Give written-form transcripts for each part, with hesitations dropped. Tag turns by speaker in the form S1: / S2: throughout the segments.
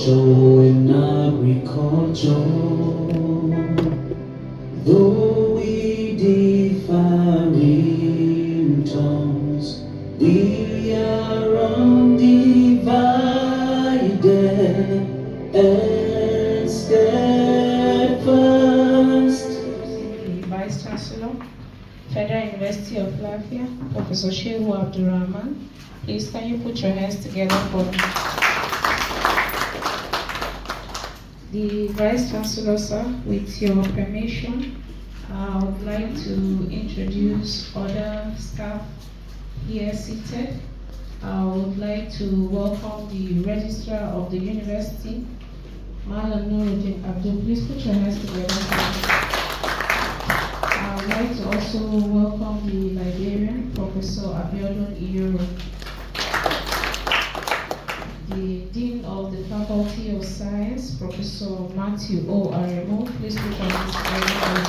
S1: culture and agriculture. Though we differ in tongues, we are undivided and steadfast.
S2: The Vice-Chancellor, Federal University of Lafia, Professor Shehu Abdul Rahman. Please, can you put your hands together for the Vice-Chancellor, sir? With your permission, I would like to introduce other staff here seated. I would like to welcome the Registrar of the University, Malam Nuruddin Abdul. Please put your hands together. I would like to also welcome the Librarian, Professor Abiodun Iyoro. The Dean of the Faculty of Science, Professor Matthew O. Aremo. Please put your hands together.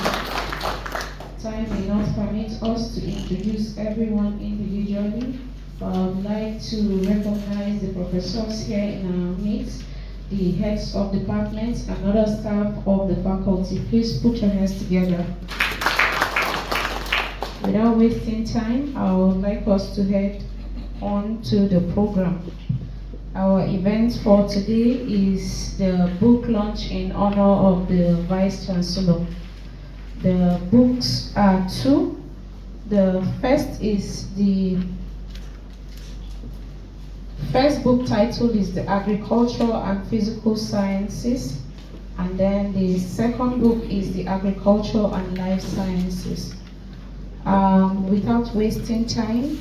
S2: Time may not permit us to introduce everyone individually, but I would like to recognize the professors here in our midst, the heads of departments and other staff of the faculty. Please put your hands together. Without wasting time, I would like us to head on to the program. Our event for today is the book launch in honor of the Vice-Chancellor. The books are two. The first book title is The Agricultural and Physical Sciences, and then the second book is The Agricultural and Life Sciences. Without wasting time,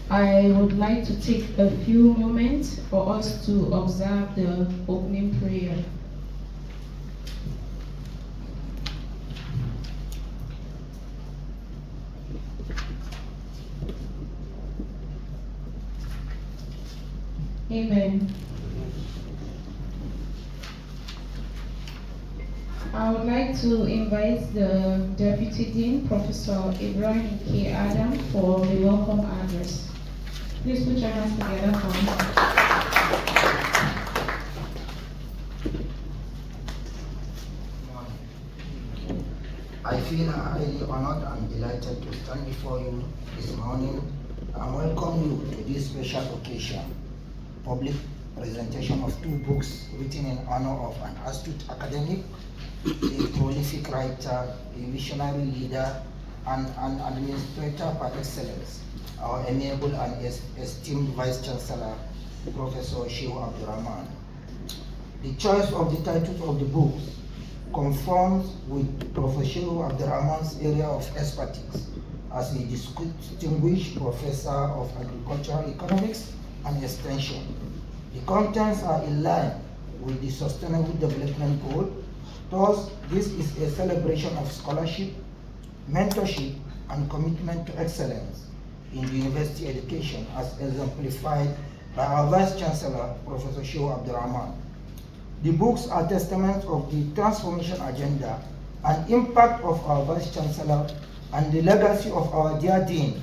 S2: I would like to take a few moments for us to observe the opening prayer. Amen. I would like to invite the Deputy Dean, Professor Ibrahim K. Adam, for the welcome address. Please put your hands together for me.
S3: I feel highly honored and delighted to stand before you this morning and welcome you to this special occasion, public presentation of two books written in honor of an astute academic, a prolific writer, a visionary leader, and an administrator par excellence, our amiable and esteemed Vice-Chancellor, Professor Shehu Abdul Rahman. The choice of the titles of the books conforms with Professor Shehu Abdul Rahman's area of expertise as a distinguished professor of agricultural economics and extension. The contents are in line with the Sustainable Development Goal. Thus, this is a celebration of scholarship, mentorship, and commitment to excellence in the university education as exemplified by our Vice-Chancellor, Professor Shehu Abdul Rahman. The books are testaments of the transformation agenda and impact of our Vice-Chancellor and the legacy of our dear Dean,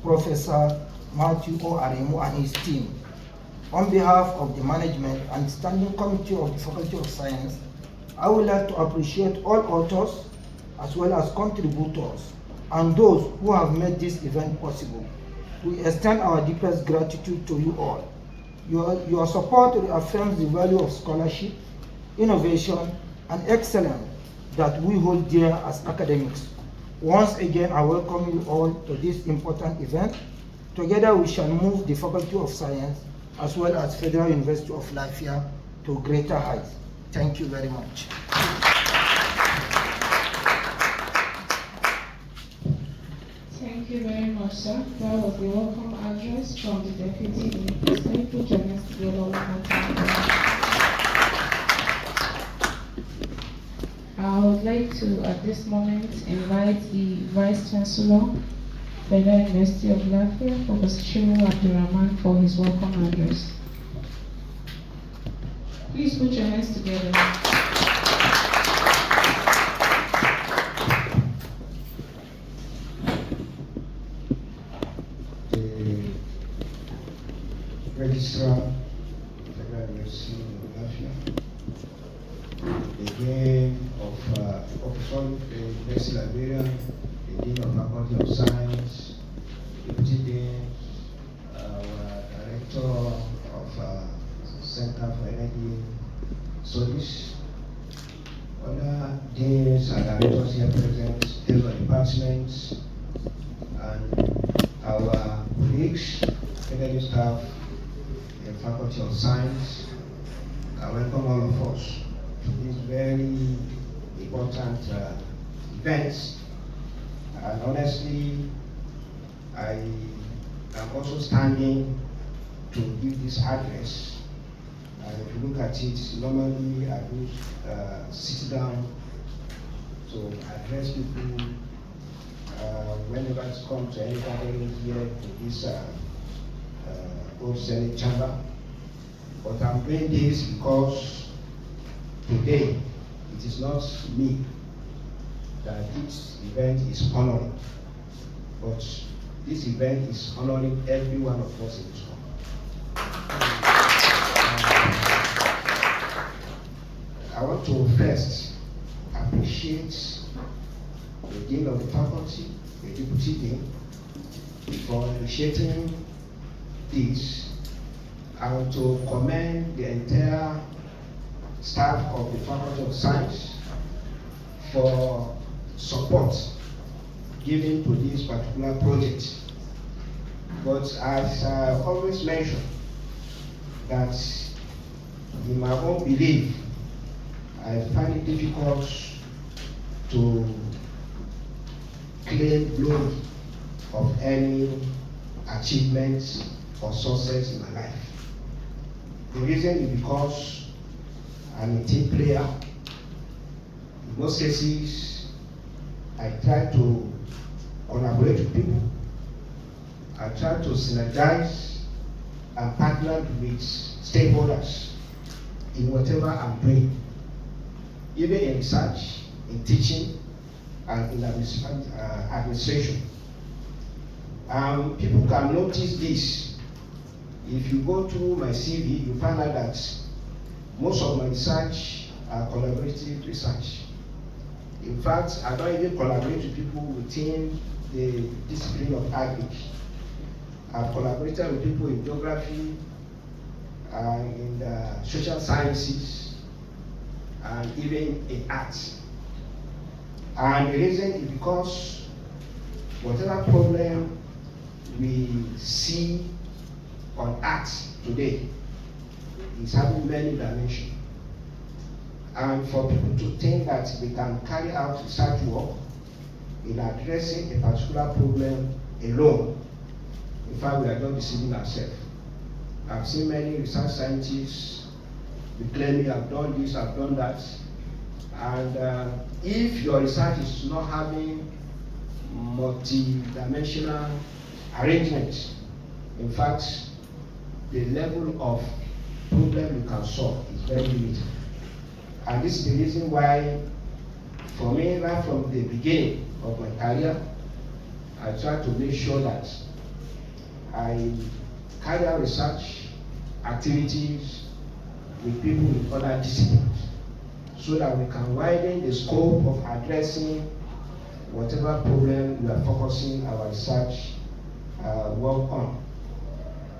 S3: Professor Matthew O. Aremu and his team. On behalf of the management and standing committee of the Faculty of Science, I would like to appreciate all authors as well as contributors and those who have made this event possible. We extend our deepest gratitude to you all. Your support reaffirms the value of scholarship, innovation, and excellence that we hold dear as academics. Once again, I welcome you all to this important event. Together we shall move the Faculty of Science as well as Federal University of Lafia to greater heights. Thank you very much.
S2: Thank you very much, sir. That was the welcome address from the Deputy Dean. Please can you put your hands together one more time? I would like to, at this moment, invite the Vice-Chancellor, Federal University of Lafia, Professor Shehu Abdul Rahman, for his welcome address. Please put your hands together.
S4: The Registrar, Federal University of Lafia, the Dean of the University Librarian, the Dean of Faculty of Science, Deputy Dean, our Director of Center for Energy Studies, other deans and directors here present, heads of departments, and our colleagues, academic staff, the Faculty of Science. I welcome all of us to this very important event. And honestly, I am also standing to give this address. If you look at it, normally I do sit down to address people whenever it's come to any gathering here to this old Senate chamber. But I'm doing this because today it is not me that this event is honoring, but this event is honoring every one of us in this room. I want to first appreciate the Dean of the Faculty, the Deputy Dean, for initiating this. I want to commend the entire staff of the Faculty of Science for support given to this particular project. But as I always mention, that in my own belief, I find it difficult to claim glory of any achievements or success in my life. The reason is because I'm a team player. In most cases, I try to collaborate with people. I try to synergize and partner with stakeholders in whatever I'm doing, even in research, in teaching, and in administration. People can notice this. If you go through my CV, you find out that most of my research are collaborative research. In fact, I don't even collaborate with people within the discipline of Agric. I've collaborated with people in geography, in the social sciences, and even in arts. And the reason is because whatever problem we see on arts today is having many dimensions. And for people to think that they can carry out research work in addressing a particular problem alone, in fact, we are not deceiving ourselves. I've seen many research scientists claiming I've done this, I've done that. And if your research is not having multi-dimensional arrangement, in fact, the level of problem you can solve is very limited. And this is the reason why, for me, right from the beginning of my career, I try to make sure that I carry out research activities with people in other disciplines, so that we can widen the scope of addressing whatever problem we are focusing our research work on.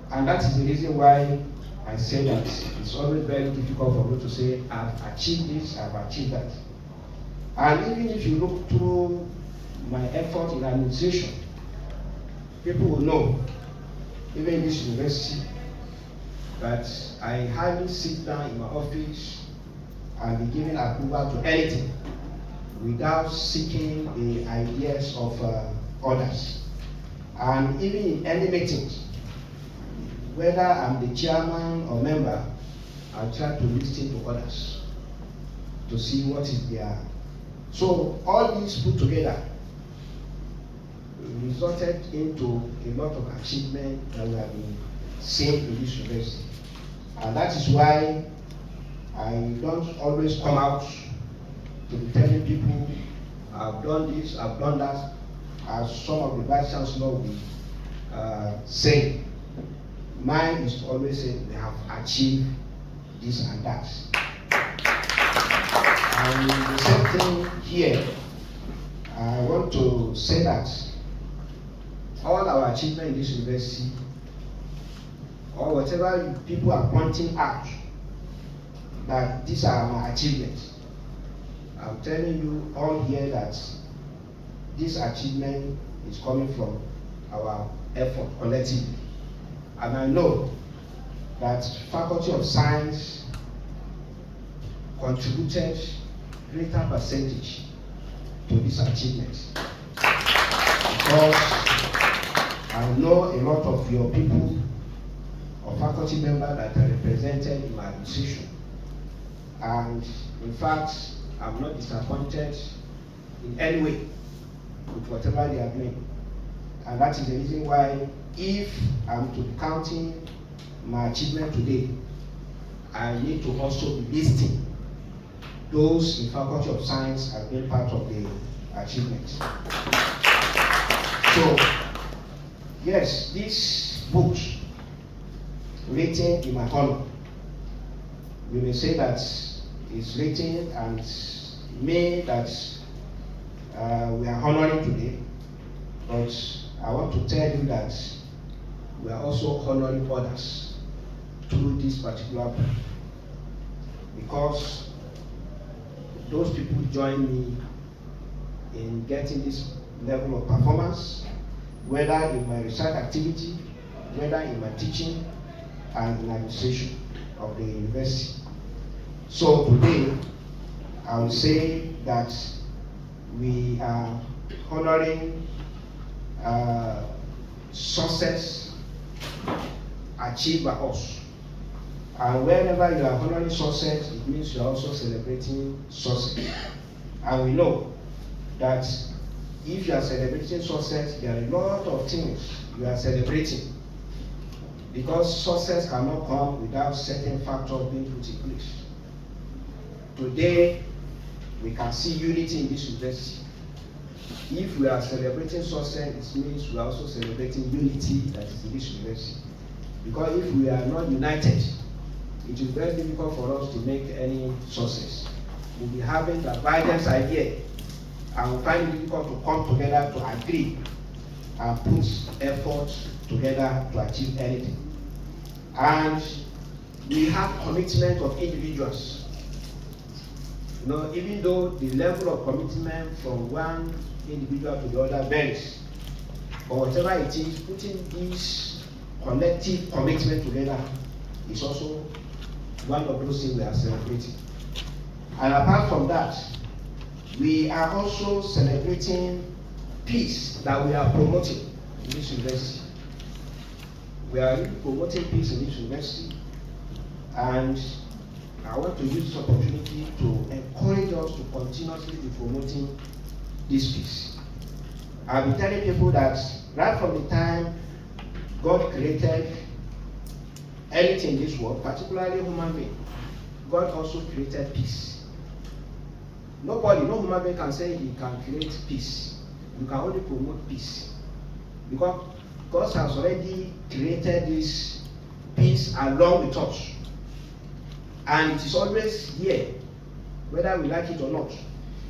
S4: And that is the reason why I say that it's always very difficult for me to say, I've achieved this, I've achieved that. And even if you look through my effort in administration, people will know, even in this university, that I hardly sit down in my office and be giving approval to anything without seeking the ideas of others. And even in any meetings, whether I'm the chairman or member, I try to listen to others to see what is their. So all these put together resulted into a lot of achievement that we have been seeing in this university. And that is why I don't always come out to be telling people, I've done this, I've done that, as some of the Vice-Chancellor will say. Mine is to always say we have achieved this and that. And the same thing here, I want to say that all our achievement in this university, or whatever people are pointing out, that these are my achievements, I'm telling you all here that this achievement is coming from our effort collectively. And I know that Faculty of Science contributed greater percentage to this achievement, because I know a lot of your people or faculty members that are represented in my administration, and in fact I'm not disappointed in any way with whatever they are doing. And that is the reason why, if I'm to be counting my achievement today, I need to also be listing those in Faculty of Science as being part of the achievement. So, yes, this book written in my honor, we may say that it's written and me that we are honoring today, but I want to tell you that we are also honoring others through this particular book, because those people join me in getting this level of performance, whether in my research activity, whether in my teaching and in administration of the university. So today, I will say that we are honoring success achieved by us. And whenever you are honoring success, it means you are also celebrating success. And we know that if you are celebrating success, there are a lot of things you are celebrating, because success cannot come without certain factors being put in place. Today, we can see unity in this university. If we are celebrating success, it means we are also celebrating unity that is in this university. Because if we are not united, it is very difficult for us to make any success. We'll be having the guidance idea, and we'll find it difficult to come together to agree and put effort together to achieve anything. And we have commitment of individuals. You know, even though the level of commitment from one individual to the other varies, but whatever it is, putting this collective commitment together is also one of those things we are celebrating. And apart from that, we are also celebrating peace that we are promoting in this university. We are really promoting peace in this university, and I want to use this opportunity to encourage us to continuously be promoting this peace. I've been telling people that right from the time God created anything in this world, particularly human being, God also created peace. No human being can say he can create peace. You can only promote peace, because God has already created this peace along with us, and it is always here, whether we like it or not.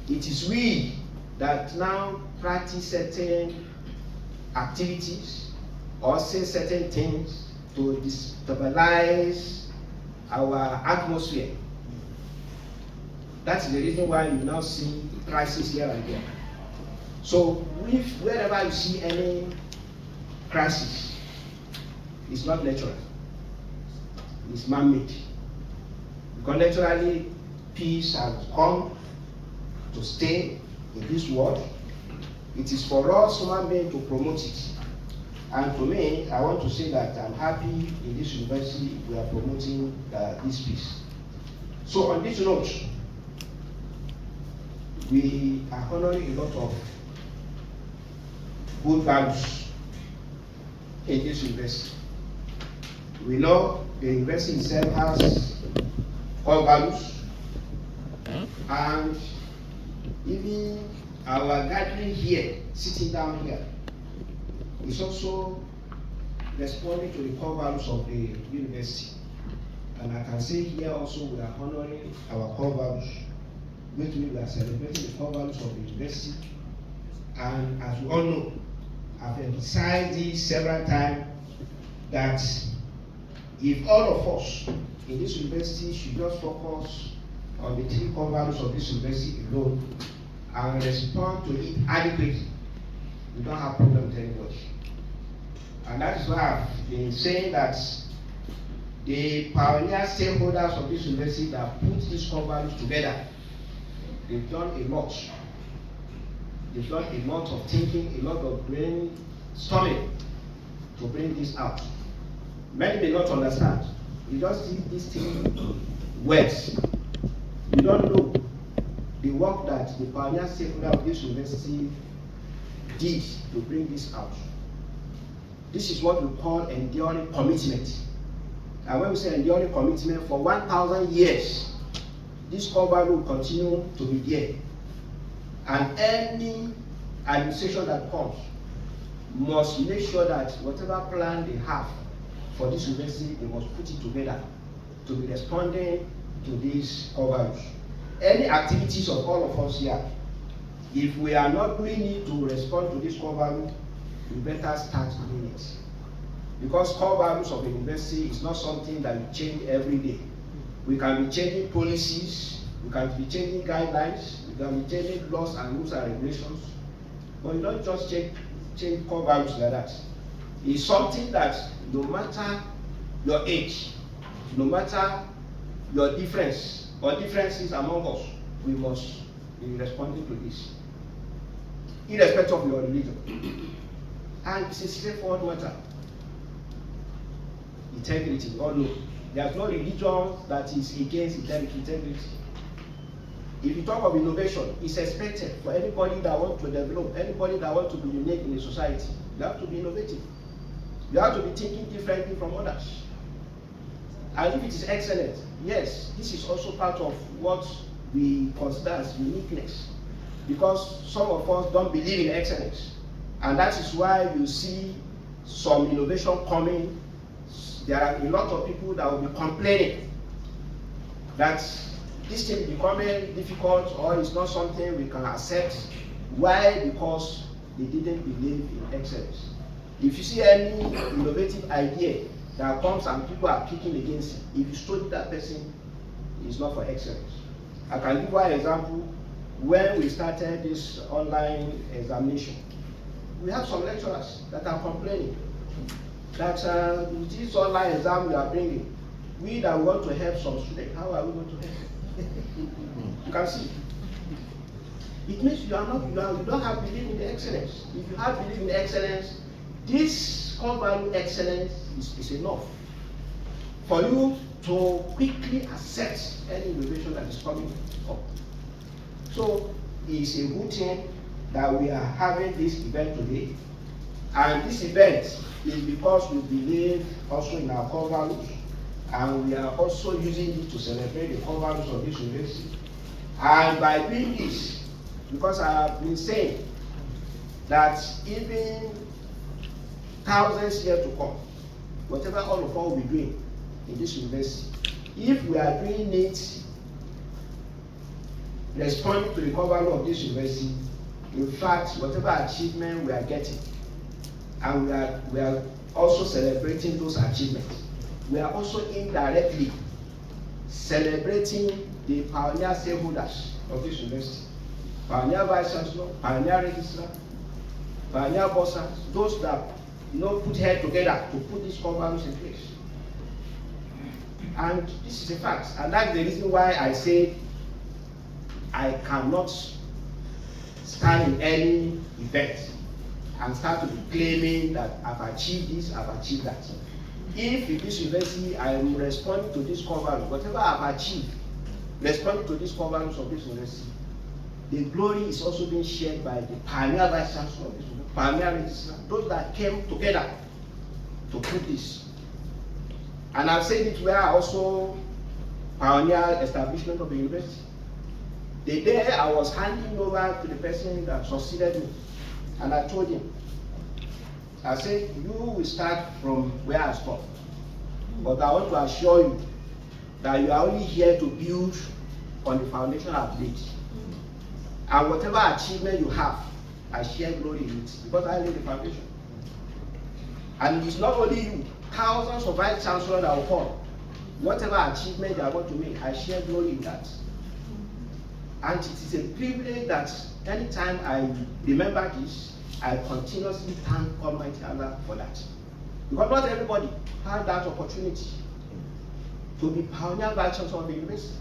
S4: It is we that now practice certain activities or say certain things to destabilize our atmosphere. That's the reason why you now see crisis here and there. So wherever you see any crisis, it's not natural, it's man-made. Because naturally, peace has come to stay in this world. It is for us human beings to promote it. And to me, I want to say that I'm happy in this university we are promoting this peace. So on this note, we are honoring a lot of good values in this university. We know the university itself has core values, and even our gathering here, sitting down here, is also responding to the core values of the university. And I can say here also we are honoring our core values, which means we are celebrating the core values of the university. And as we all know, I've emphasized this several times, that if all of us in this university should just focus on the 3 core values of this university alone and respond to it adequately, we don't have problem with anybody. And that is why I've been saying that the pioneer stakeholders of this university that put these core values together, they've done a lot. They've done a lot of thinking, a lot of brainstorming to bring this out. Many may not understand. You just see these 3 words. You don't know the work that the pioneer stakeholder of this university did to bring this out. This is what we call enduring commitment. And when we say enduring commitment, for 1,000 years, this core value will continue to be there. And any administration that comes must make sure that whatever plan they have for this university, they must put it together to be responding to these core values. Any activities of all of us here, if we are not doing it to respond to this core value, we better start doing it. Because core values of the university is not something that we change every day. We can be changing policies, we can be changing guidelines, we can be changing laws and rules and regulations, but you don't just change core values like that. It's something that no matter your age, no matter your difference or differences among us, we must be responding to this, irrespective of your religion. And it's a straightforward matter. Integrity, we all know. There's no religion that is against integrity. If you talk of innovation, it's expected for anybody that wants to develop, anybody that wants to be unique in the society. You have to be innovative. You have to be thinking differently from others. And if it is excellent, yes, this is also part of what we consider as uniqueness. Because some of us don't believe in excellence. And that is why you see some innovation coming. There are a lot of people that will be complaining that this thing is becoming difficult or it's not something we can accept. Why? Because they didn't believe in excellence. If you see any innovative idea that comes and people are kicking against it, if you study that person, it's not for excellence. I can give one example. When we started this online examination, we have some lecturers that are complaining that this online exam we are bringing, we that want to help some students, how are we going to help? You can see. It means you don't have belief in the excellence. If you have belief in the excellence, this core value excellence is enough for you to quickly accept any innovation that is coming up. So it's a good thing that we are having this event today. And this event is because we believe also in our core values, and we are also using it to celebrate the core values of this university. And by doing this, because I have been saying that even thousands years to come, whatever all of us will be doing in this university, if we are doing it responding to the core value of this university, in fact, whatever achievement we are getting, and we are also celebrating those achievements, we are also indirectly celebrating the pioneer stakeholders of this university. Pioneer Vice-Chancellor, pioneer registrar, pioneer bosses, those that put head together to put these core values in place. And this is a fact, and that's the reason why I say I cannot stand in any event and start to be claiming that I've achieved this, I've achieved that. If in this university I am responding to this core values, whatever I've achieved, responding to these core values of this university, the glory is also being shared by the pioneer Vice-Chancellor of this university, pioneer registrar, those that came together to put this. And I've said it where I also pioneer establishment of the university. The day I was handing over to the person that succeeded me, and I told him, I said, you will start from where I stopped. But I want to assure you that you are only here to build on the foundation I've laid. And whatever achievement you have, I share glory in it because I laid the foundation. And it's not only you, thousands of vice-chancellors that will come. Whatever achievement they are going to make, I share glory in that. And it is a privilege that anytime I remember this, I continuously thank Almighty Allah for that. Because not everybody had that opportunity to be pioneer vice-chancellor of the university.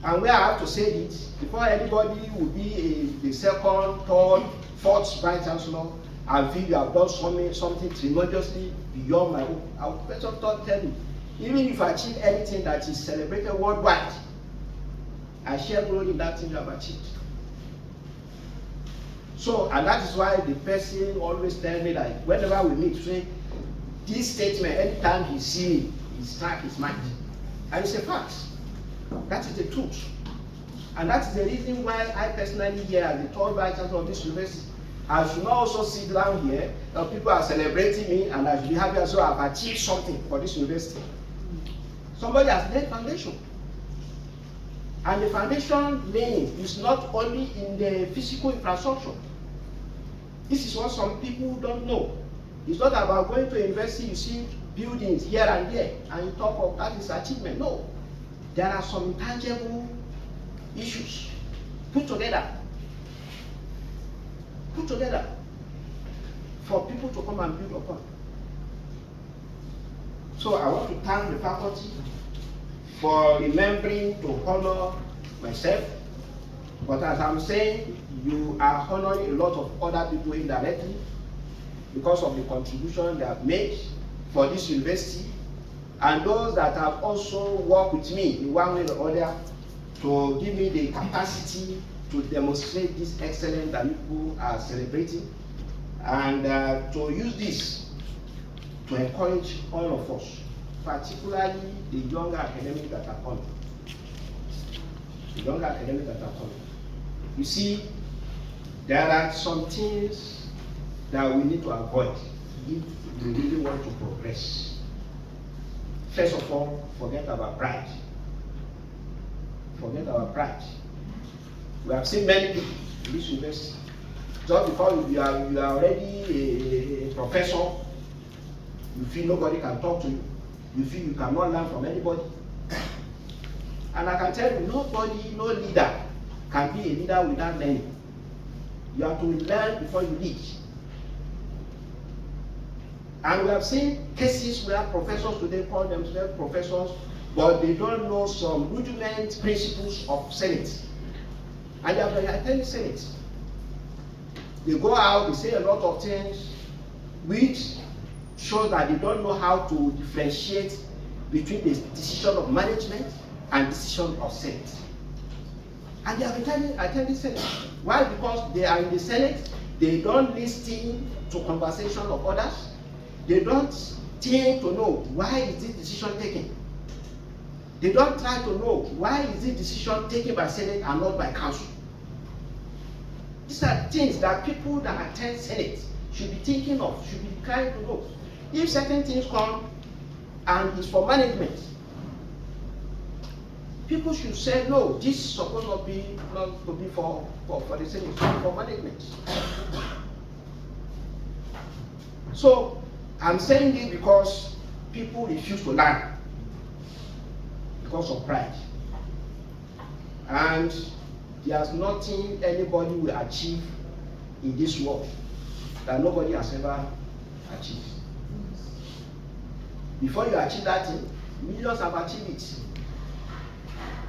S4: And where I have to say it, before anybody will be the second, third, fourth vice-chancellor, I feel you have done something tremendously beyond my own. I will first of all tell you, even if I achieve anything that is celebrated worldwide, I share glory in that thing you have achieved. So, and that is why the person always tells me that whenever we meet, say, this statement, anytime he sees me, he strikes his mind. And it's a fact. That is the truth. And that is the reason why I personally here as the third vice-chancellor of this university, I should not also sit down here, people are celebrating me, and I should be happy as well I've achieved something for this university. Somebody has laid foundation. And the foundation laying is not only in the physical infrastructure. This is what some people don't know. It's not about going to a university, you see buildings here and there, and you talk of that is achievement. No. There are some intangible issues put together for people to come and build upon. So I want to thank the faculty for remembering to honor myself. But as I'm saying, you are honoring a lot of other people indirectly because of the contribution they have made for this university, and those that have also worked with me in one way or other to give me the capacity to demonstrate this excellence that people are celebrating, and to use this to encourage all of us, particularly the younger academics that are coming. You see, there are some things that we need to avoid if we really want to progress. First of all, forget our pride. We have seen many people in this university. Just because you are already a professor, you feel nobody can talk to you. You feel you cannot learn from anybody. And I can tell you, no leader can be a leader without learning. You have to learn before you lead. And we have seen cases where professors today call themselves professors, but they don't know some rudiment principles of Senate. And they have attended Senate. They go out, they say a lot of things, which shows that they don't know how to differentiate between the decision of management and decision of Senate. And they have attended Senate. Why? Because they are in the Senate, they don't listen to conversation of others. They don't think to know why is this decision taken. They don't try to know why is this decision taken by Senate and not by Council. These are things that people that attend Senate should be thinking of, should be trying to know. If certain things come and it's for management, people should say, no, this is supposed not to be for the Senate, it's for management. So, I'm saying this because people refuse to learn because of pride. And there's nothing anybody will achieve in this world that nobody has ever achieved. Before you achieve that thing, millions have achieved it.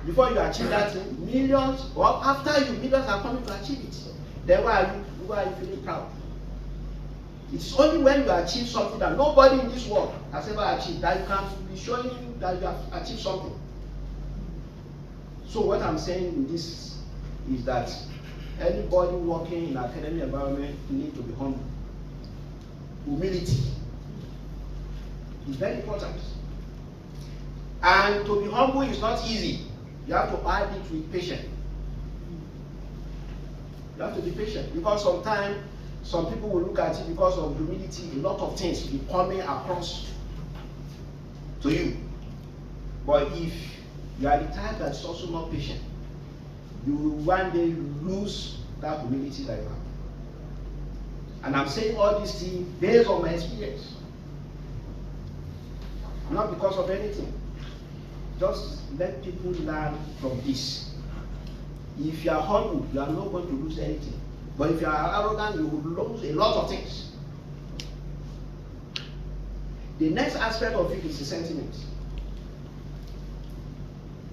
S4: Before you achieve that thing, millions, or after you, millions are coming to achieve it. Then why are you feeling proud? It's only when you achieve something that nobody in this world has ever achieved that you can be showing that you have achieved something. So what I'm saying in this is that anybody working in academic environment needs to be humble. Humility is very important. And to be humble is not easy. You have to add it with patience. You have to be patient because sometimes some people will look at it because of humility, a lot of things will be coming across to you. But if you are the type that's also not patient, you will one day lose that humility that you have. And I'm saying all these things based on my experience. Not because of anything. Just let people learn from this. If you are humble, you are not going to lose anything. But if you are arrogant, you will lose a lot of things. The next aspect of it is the sentiment,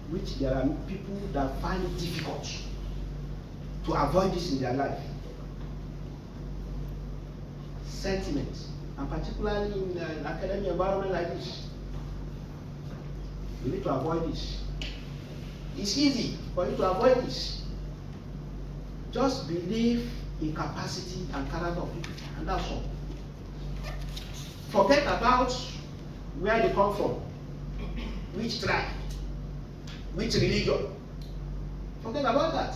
S4: which there are people that find it difficult to avoid this in their life. Sentiment, and particularly in an academic environment like this, you need to avoid this. It's easy for you to avoid this. Just believe in capacity and character of people, and that's all. Forget about where they come from, which tribe, which religion. Forget about that.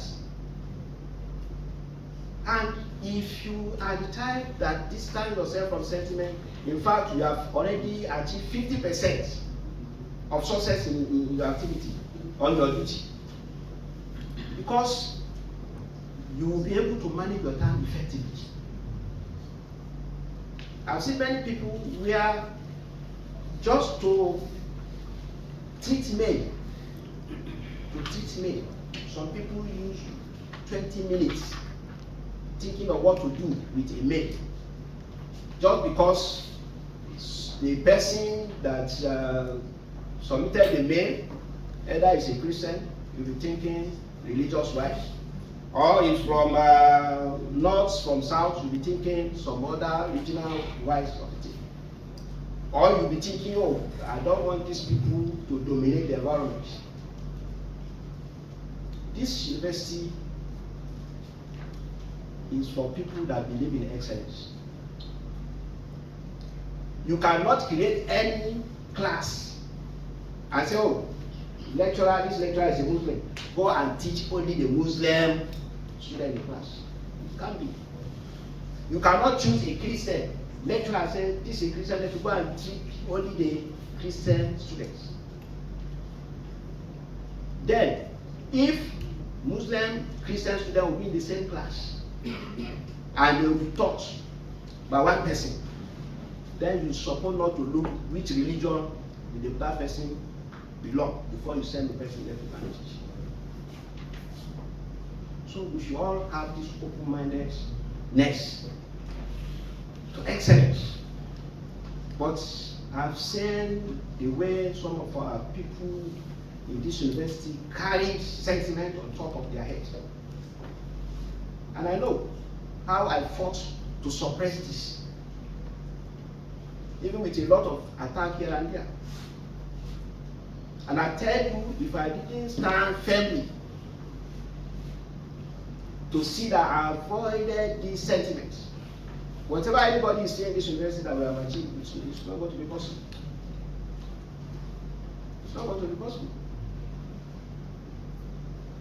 S4: And if you are the type that distance yourself from sentiment, in fact, you have already achieved 50% of success in your activity, on your duty. Because you will be able to manage your time effectively. I've seen many people where just to treat mail, some people use 20 minutes thinking of what to do with a mail. Just because the person that submitted the mail, either is a Christian, you'll be thinking religious wife, or is from north, from south, you'll be thinking some other regional wives of the thing. Or you'll be thinking, oh, I don't want these people to dominate the environment. This university is for people that believe in excellence. You cannot create any class and say, oh, this lecturer is a Muslim. Go and teach only the Muslim student in class. It can't be. You cannot choose a Christian lecturer and say, this is a Christian, let you go and teach only the Christian students. Then, if Muslim Christian students will be in the same class and they will be taught by one person, then you're supposed not to look which religion did that person belong before you send the person there to teach. So we should all have this open-mindedness to excellence. But I've seen the way some of our people in this university carry sentiment on top of their heads. And I know how I fought to suppress this, even with a lot of attack here and there. And I tell you, if I didn't stand firmly to see that I avoided these sentiments, whatever anybody is saying in this university that we have achieved, it's not going to be possible. It's not going to be possible.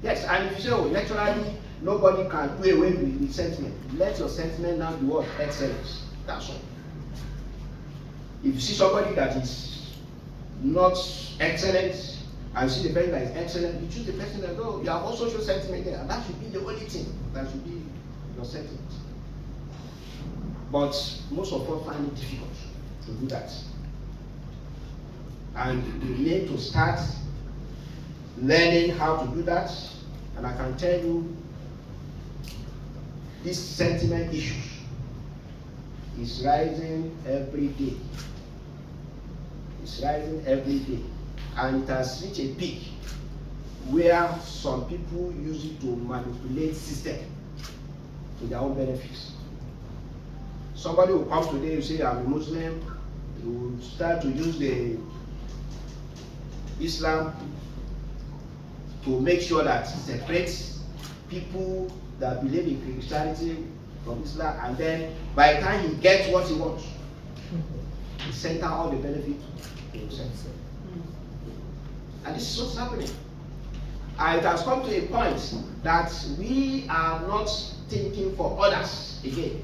S4: Yes, and if you say, oh, lecturally, nobody can do away with the sentiment. Let your sentiment now be what? Excellence. That's all. If you see somebody that is not excellent, and you see the person that is excellent, you choose the person that, oh, you have also social sentiment there, and that should be the only thing that should be your sentiment. But most of us find it difficult to do that. And you need to start learning how to do that. And I can tell you, this sentiment issues is rising every day. It's rising every day. And it has reached a peak where some people use it to manipulate system to their own benefits. Somebody will come today and say, I'm a Muslim. You will start to use the Islam to make sure that it separates people that believe in Christianity from Islam, and then by the time he gets what he wants, he center all the benefit to himself. And this is what's happening. And it has come to a point that we are not thinking for others again.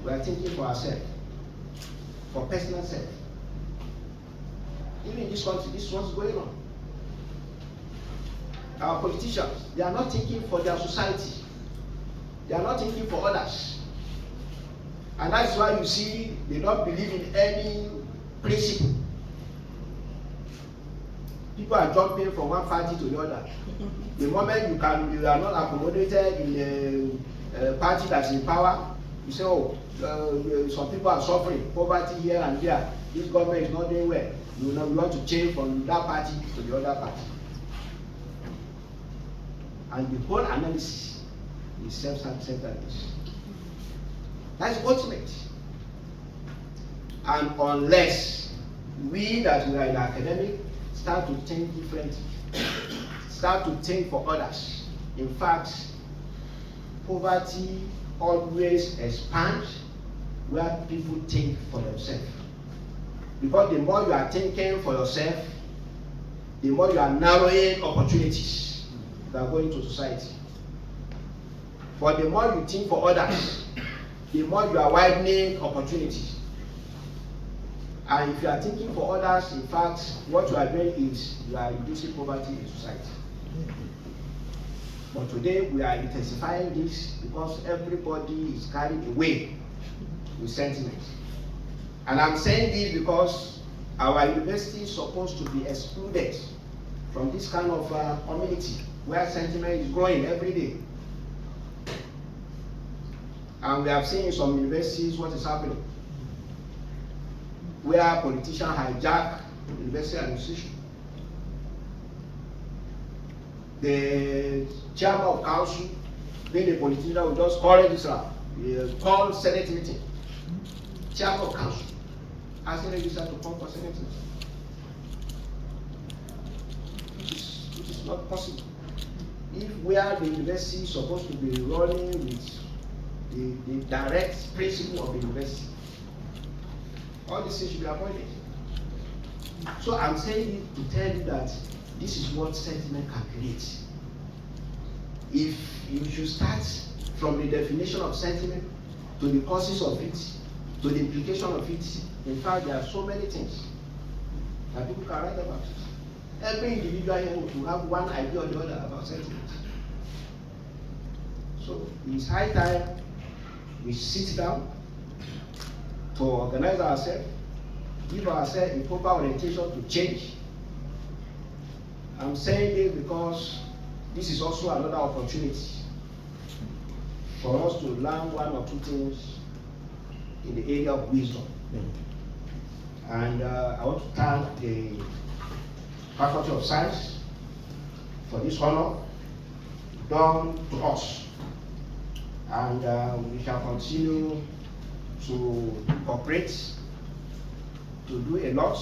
S4: We are thinking for ourselves, for personal self. If living in this country, this is what's going on. Our politicians, they are not thinking for their society. They are not thinking for others. And that's why you see they don't believe in any principle. People are jumping from one party to the other. The moment you are not accommodated in a party that's in power, you say, oh, some people are suffering, poverty here and there. This government is not doing well. You want to change from that party to the other party. And the whole analysis is self-centeredness. That's ultimate. And unless we that we are in academic start to think differently, start to think for others. In fact, poverty always expands where people think for themselves. Because the more you are thinking for yourself, the more you are narrowing opportunities that go into society. But the more you think for others, the more you are widening opportunities. And if you are thinking for others, in fact, what you are doing is you are reducing poverty in society. But today we are intensifying this because everybody is carried away with sentiment. And I'm saying this because our university is supposed to be excluded from this kind of community where sentiment is growing every day. And we have seen in some universities what is happening, where politicians hijack university administration. The chairman of council, being a politician, will just call registrar, call Senate meeting. Chairman of council asking registrar to come for Senate meeting. It is not possible. If where the university is supposed to be running with the direct principle of the university, all these things should be avoided. So I'm saying it to tell you that this is what sentiment can create. If you should start from the definition of sentiment to the causes of it, to the implication of it, in fact, there are so many things that people can write about it. Every individual here will have one idea or the other about sentiment. So it's high time we sit down to organize ourselves, give ourselves a proper orientation to change. I'm saying this because this is also another opportunity for us to learn one or two things in the area of wisdom. And I want to thank the Faculty of Science for this honor done to us. And we shall continue to cooperate, to do a lot,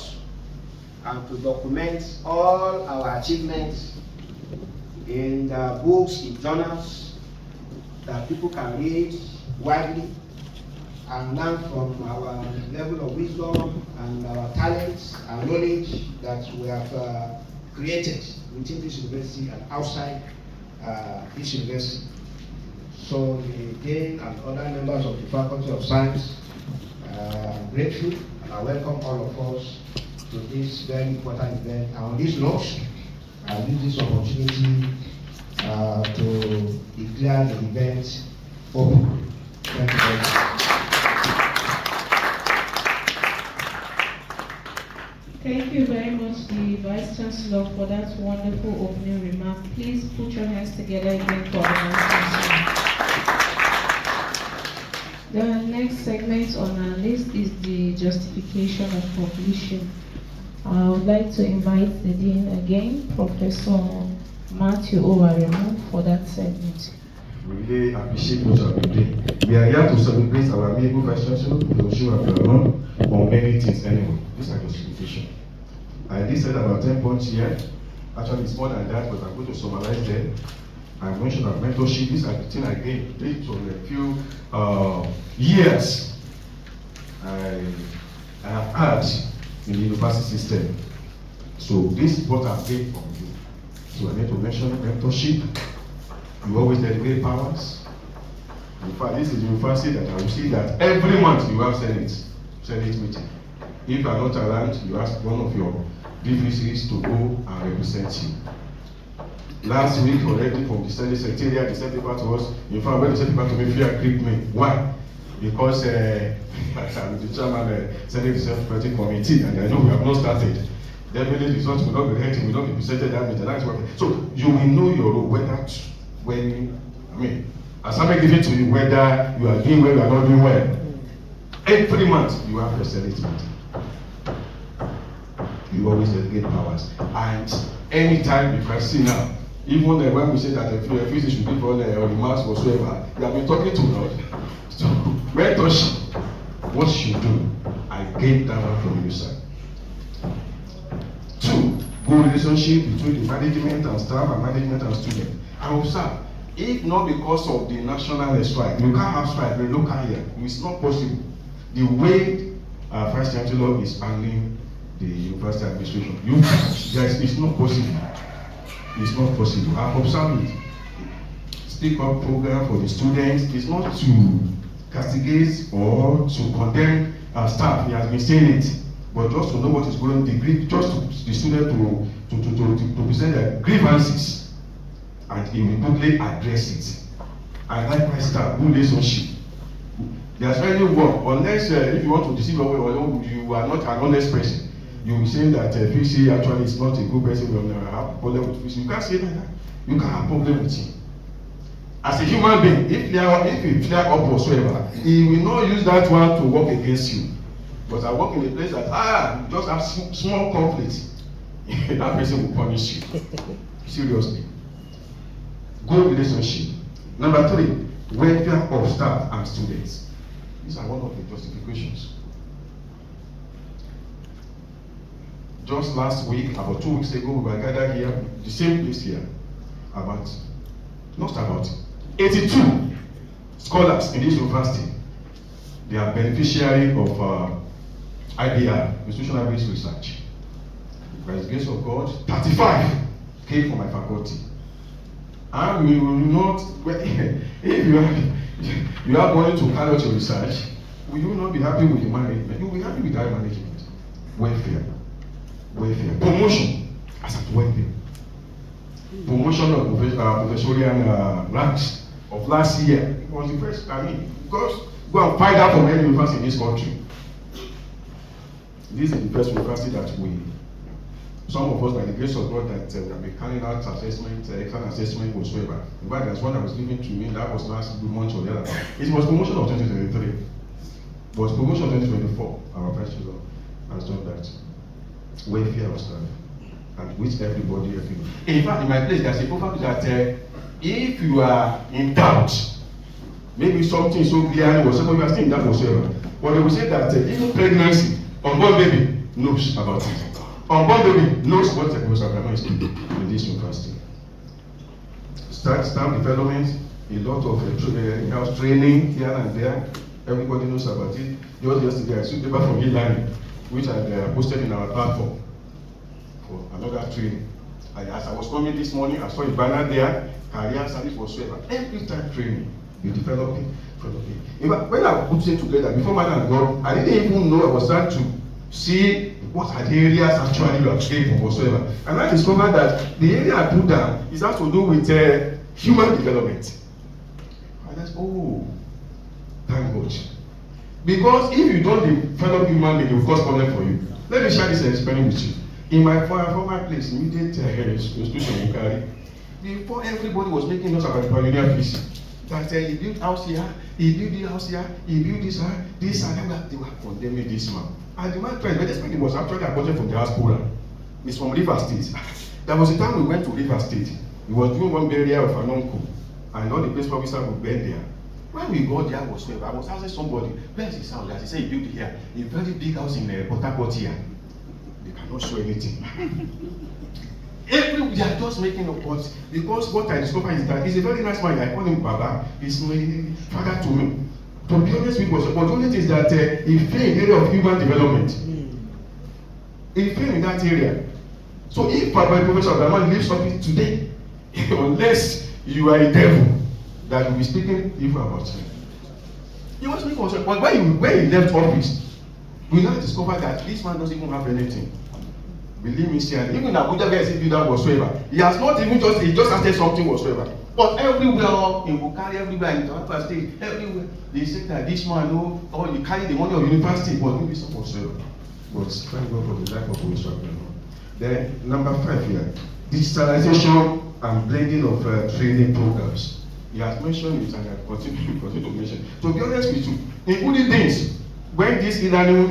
S4: and to document all our achievements in the books, in journals, that people can read widely and learn from our level of wisdom and our talents and knowledge that we have created within this university and outside this university. So the Dean and other members of the Faculty of Science are grateful, and I welcome all of us to this very important event. And on this note, I use this opportunity to declare the event open. Thank you very much.
S2: Thank you very much, the Vice-Chancellor, for that wonderful opening remark. Please put your hands together again for the Vice-Chancellor. The next segment on our list is the justification of publishing. I would like to invite the Dean again, Professor Matthew O. Rahman, for that segment.
S5: We really appreciate what you have been doing. We are here to celebrate our amiable Vice-Chancellor, Shehu Abdul Rahman, on many things anyway. This is a justification. I did said about 10 points here. Actually, it's more than that, but I'm going to summarize them. I mentioned that mentorship. These are the things I gained based on a few years I have had in the university system. So this is what I've gained from you. So I need to mention mentorship. You always delegate powers. In fact, this is the university that I will see that every month you have Senate meeting. If you are not around, you ask one of your DVCs to go and represent you. Last week already from the Senate Secretariat, they sent paper to us. In fact, when they sent paper to me, fear gripped me. Why? Because I'm the chairman of the Senate Research Committee, and I know we have not started. Definitely, the results will not be ready, will not be presented that meeting. That's what. So you will know your role, assignment given to you, whether you are doing well or not doing well. Every month you have your Senate meeting. You always delegate powers, and anytime you can see now. Even when we say that the FUC should give all the remarks whatsoever, you have been talking to us. So, mentorship, what you do, I get that one from you, sir. 2, good relationship between the management and staff and management and students. And observe, if not because of the national strike, you can't have strike, the local here. It's not possible. The way Vice-Chancellor is handling the university administration, guys, it's not possible. It's not possible. I've observed it. Speak up program for the students is not to castigate or to condemn staff. He has been saying it, but just to know what is going on, just to the student to present their grievances, and he will quickly address it. And likewise, staff, good relationship. There's any work unless if you want to deceive your way or you are not an honest person. You will say that PC actually is not a good person. We will have a problem with PC. You can't say that. You can't have a problem with him. As a human being, if he flare up whatsoever, he will not use that one to work against you. But I work in a place that you just have small conflict. That person will punish you. Seriously. Good relationship. Number 3, welfare of staff and students. These are one of the justifications. Just last week, about 2 weeks ago, we were gathered here, the same place here, not about 82 scholars in this university. They are beneficiary of IBR, Institutional Based Research. By the grace of God, 35 came from my faculty. And we will not, if you are going to carry out your research, will you not be happy with the management? You will be happy with our management. Welfare. Promotion as at welfare. Promotion of professorial ranks of last year. It was the first, because go and find out from any university in this country. This is the first university that some of us, by the grace of God, that we have been carrying out assessment, external assessment whatsoever. In fact, there's one that was given to me, that was last month or the other. It was promotion of 2023. It was promotion of 2024. Our Vice-Chancellor has done that. Welfare of staff, and which everybody. In fact, in my place, there's a proverb that if you are in doubt, maybe something so clear or something you are still in doubt whatsoever, but they will say that even pregnancy, unborn baby knows about it. Unborn baby knows what the Shehu Abdul Rahman is doing in this university. Staff development, a lot of in-house training here and there. Everybody knows about it. Just yesterday, I saw paper from e-learning, which I posted in our platform for another training. As I was coming this morning, I saw a banner there, career service whatsoever. Every time training, you developing. In fact, when I put it together, before Madam God, I didn't even know I was trying to see what are the areas actually you have trained for whatsoever. And I discovered that the area I put down is has to do with human development. And that's, thank God. Because if you don't develop human being, it will cause problem for you. Let me share this experiment with you. In my former place, immediate institution Bukari, before everybody was making us about the pioneer PC, that he built house here, he built the house here, he built this and that, they were condemning this man. And the man tried, but this man was actually appointed from the diaspora. He's from River State. There was a time we went to River State. He was doing one burial of an uncle, and all the place officers would bend there. When we got there, I was asking somebody, where is his house? He said he built here, a very big house in Port Harcourt here. They cannot show anything. They are just making up words. Because what I discovered is that he's a very nice man. I call him Baba. He's my father to me. To be honest with you, but the only thing is that he failed in the area of human development. He failed in that area. So if Professor Abdul Rahman leaves office today, unless you are a devil, that will be speaking evil about him. He was making concern. But when he left office, We now discover that this man doesn't even have anything. Believe me, sir, even Abuja where he that whatsoever, he has not even he just started something whatsoever. But everywhere in Bukari, everywhere in Tarapa State, everywhere, they say that this man, or you carry the money of university, but maybe some whatsoever. But thank God for the life of Shehu Abdul Rahman. Then number 5 here, digitalization and blending of training programs. He has mentioned it and I continue to mention. To be honest with you, including things, when this e-learning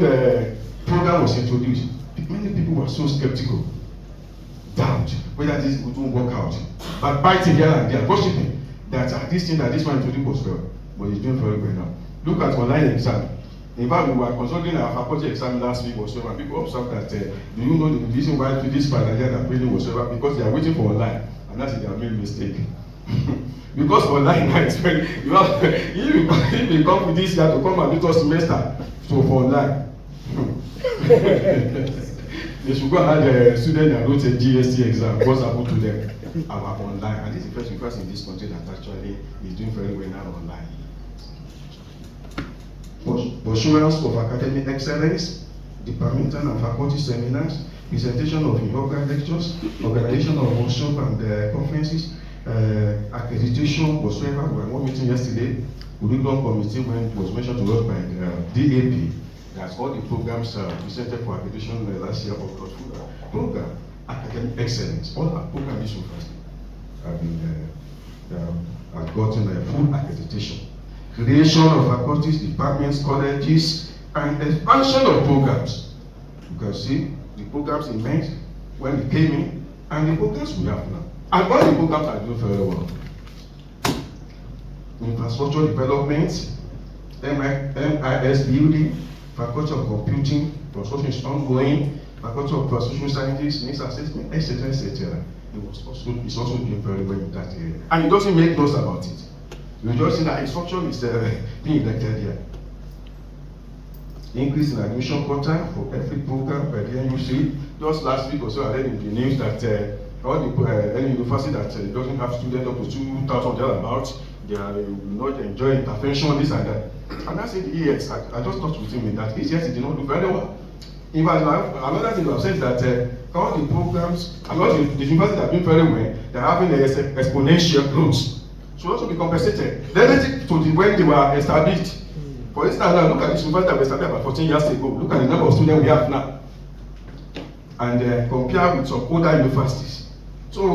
S5: program was introduced, many people were so skeptical, doubt whether this would work out, but biting here and there, gossiping that this thing that this one introduced was well, but it's doing very well now. Look at online exam. In fact, we were consulting our faculty exam last week or so, and people observed that, do you know the reason why this final year that building was over? Because they are waiting for online, and that is their main mistake. Because online now is very, if you come with this year to come and do us semester, so for online. They should go and have the student that wrote a GST exam, what's happened to them are online. And this is the first person in this country that actually is doing very well now online. Assurance of academic excellence, departmental and faculty seminars, presentation of inaugural lectures, organization of workshops and conferences, accreditation whatsoever. We had one meeting yesterday, curriculum committee when was mentioned to us by the DAP. That's all the programs presented for accreditation last year of program academic excellence. All our program issues have been have gotten a full accreditation. Creation of faculties, departments, colleges, and expansion of programs. You can see the programs in meant when we came in, and the programs we have now. And all the programs are doing very well. Infrastructure development, MIS building, Faculty of Computing, construction is ongoing, Faculty of Social Sciences, needs assessment, etc., etc. It's also doing very well in that area. And it doesn't make noise about it. You just see that instruction is being elected here. Increase in admission quota for every program by the NUC. Just last week or so, I read in the news that all the any university that doesn't have students up to 2,000 thereabouts, they are not enjoying intervention, this and that. And I said, yes, I just talked with him in that. Yes, he did not do very well. In fact, another thing I've said is that all the programs, and all the universities that are doing very well, they're having an exponential growth. Should also be compensated. Relative to when they were established. For instance, now look at this university that was established about 14 years ago. Look at the number of students we have now. And compare with some older universities. So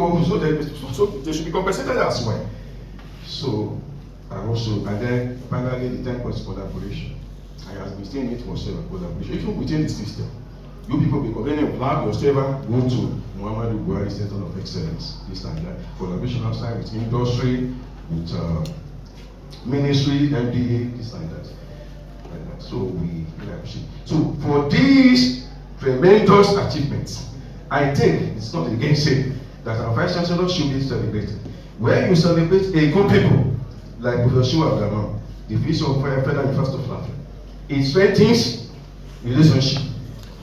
S5: they should be compensated as well. So, and then finally the 10 points collaboration. I have been saying it for several collaboration, even within the system. You people be complaining of lab whatsoever, go to Muhammadu Buhari Center of Excellence, this and that. Collaboration outside with industry, with ministry, MDA, this and that. So we appreciate. So for these tremendous achievements, I think it's not against it that our Vice-Chancellor should be celebrated. When you celebrate a good people, like Professor Shehu Abdul Rahman, the vice of Federal University of Lafia, it strengthens relationship,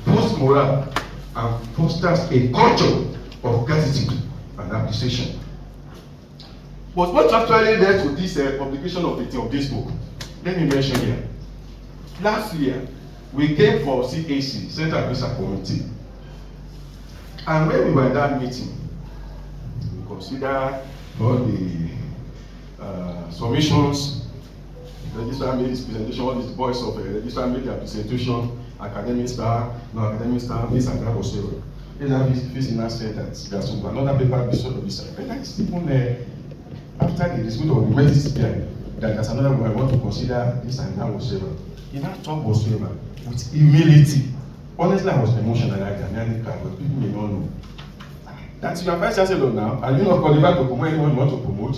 S5: boosts morale, and fosters a culture of gratitude and appreciation. But what actually led to this publication of this book? Let me mention here. Last year, we came for CAC, Central Advisory Committee. And when we were in that meeting, we considered all the submissions. The registrar made his presentation, all these boys of the registrar made their presentation, academic staff, non-academic staff, this and that was so. Then this now said that there's another paper beside of this. And I even after the dispute of the West that there's another one I want to consider this and that whatsoever. In that talk whatsoever, with humility. Honestly, I was emotional like that, nearly cried, but people may not know. That's your Vice-Chancellor now, and you're not qualified to promote anyone you want to promote.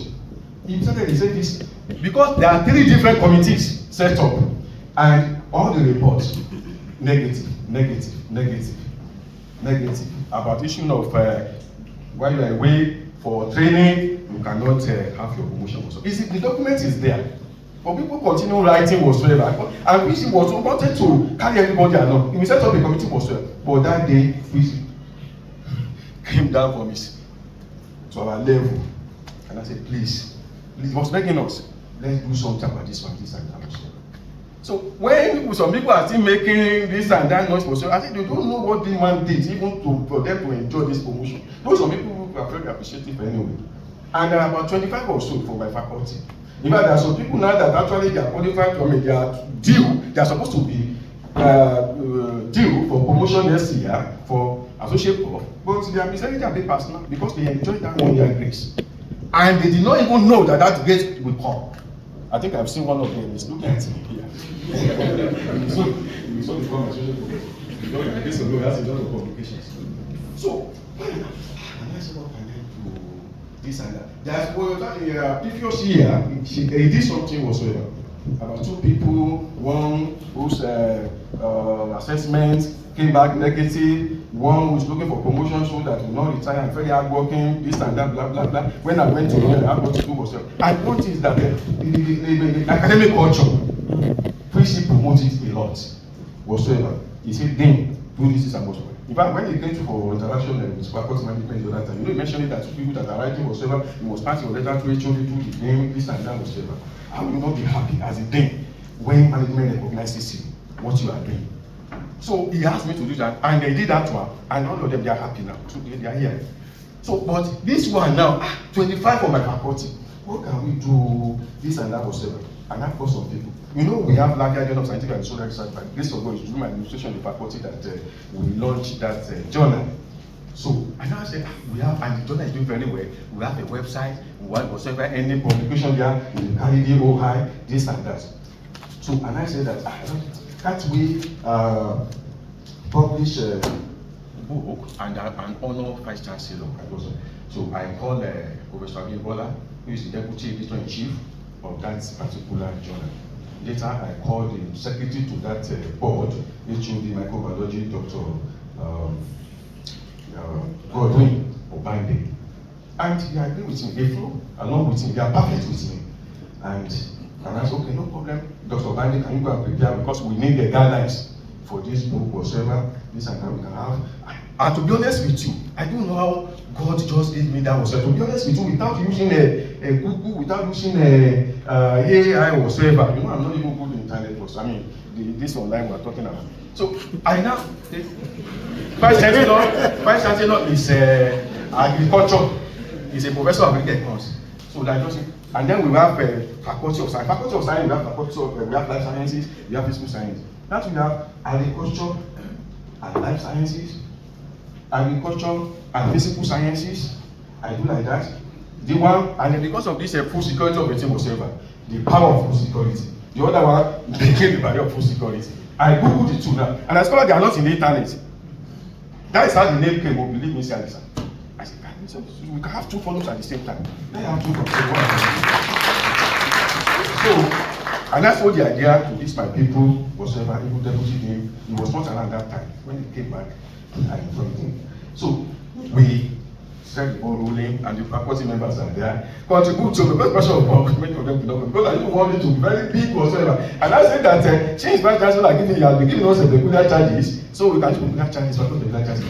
S5: He said this because there are 3 different committees set up, and all the reports negative about issue of while you are away for training, you cannot have your promotion. So the document is there, but people continue writing whatsoever, and we was wanted to carry everybody along. We set up a committee whatsoever, but that day we came down from it to our level, and I said, please, he was begging us, let's do something about this one, this and that. So when some people are still making this and that noise for sure, I think they don't know what the man did even for them to enjoy this promotion. Those some people who are very appreciative anyway. And there are about 25 or so for my faculty. In fact, there are some people now that actually they are qualified to, I mean, they are due, they are supposed to be due for promotion next year for associate prof, but they are presenting their papers now because they enjoyed that 1 year grace. And they did not even know that that grace will come. I think I've seen one of them, he's looking at me here. We saw the conversation, this alone has a lot of complications. So, and I said, what can I do? This and that. That's what in the previous year, he did something whatsoever. About 2 people, one whose assessment came back negative, one who's looking for promotion so that will not retire and very hardworking, this and that, blah, blah, blah. When I went to him, I had what to do was, and what is that the academic culture, Prissy promoted a lot whatsoever. He said, then, do this and whatsoever. In fact, when he came to for interaction with faculty management the other time, he mentioned that 2 people that are writing whatsoever, he was passing your letter to HOD, do the name, this and that whatsoever. I will not be happy as a dean when management recognizes you, what you are doing. So he asked me to do that, and they did that one, and all of them, they are happy now. So they are here. So, but this one now, 25 for my faculty. What can we do? This and that whatsoever. And that for some people. You know, we have Lafia Journal of Scientific and Social Research, by the grace of God, it's through my administration, the faculty, that we launched that journal. So, and I said, we have, and the journal is doing very well. We have a website, we have whatsoever, any publication there, we carry the OI, this and that. So, and I said that, can't we publish a book and honor Vice-Chancellor? So I called Professor Abdul, who is the Deputy Editor-in-Chief of that particular journal. Later, I called the secretary to that board, HOD Microbiology, Dr. Godwin Obande. And he agreed with me. They flew along with me. They are perfect with me. And I said, okay, no problem. Dr. Obande, can you go and prepare, because we need the guidelines for this book whatsoever, this and that we can have. And to be honest with you, I don't know how God just gave me that whatsoever. To be honest with you, without using a Google, without using AI whatsoever, you know, I'm not even good in internet books. I mean, this online we're talking about. So I now, Vice-Chancellor is agriculture. He's a professor of agriculture. So that just, and then we have faculty of science. Faculty of science, we have faculty of, we have life sciences, we have physical science. That we have agriculture and life sciences, agriculture and physical sciences. I do like that. The one, and then because of this food security of the team whatsoever, the power of food security. The other one became the barrier of food security. I googled the two now, and I discovered they are not in the internet. That is how the name came. But believe me, sir, I said, we can have 2 volumes at the same time. Let have 2 volumes. So, and that's what the idea to this my people whatsoever, even deputy name. He was not around that time. When he came back, I informed him. So we set the ball rolling, and the faculty members are there. Contribute to the best pressure of all, many of them belong, because I didn't want it to be very big whatsoever. And I said that since Vice-Chancellor are giving, you have been giving us the peculiar charges, so we can use peculiar charges, but not peculiar charges.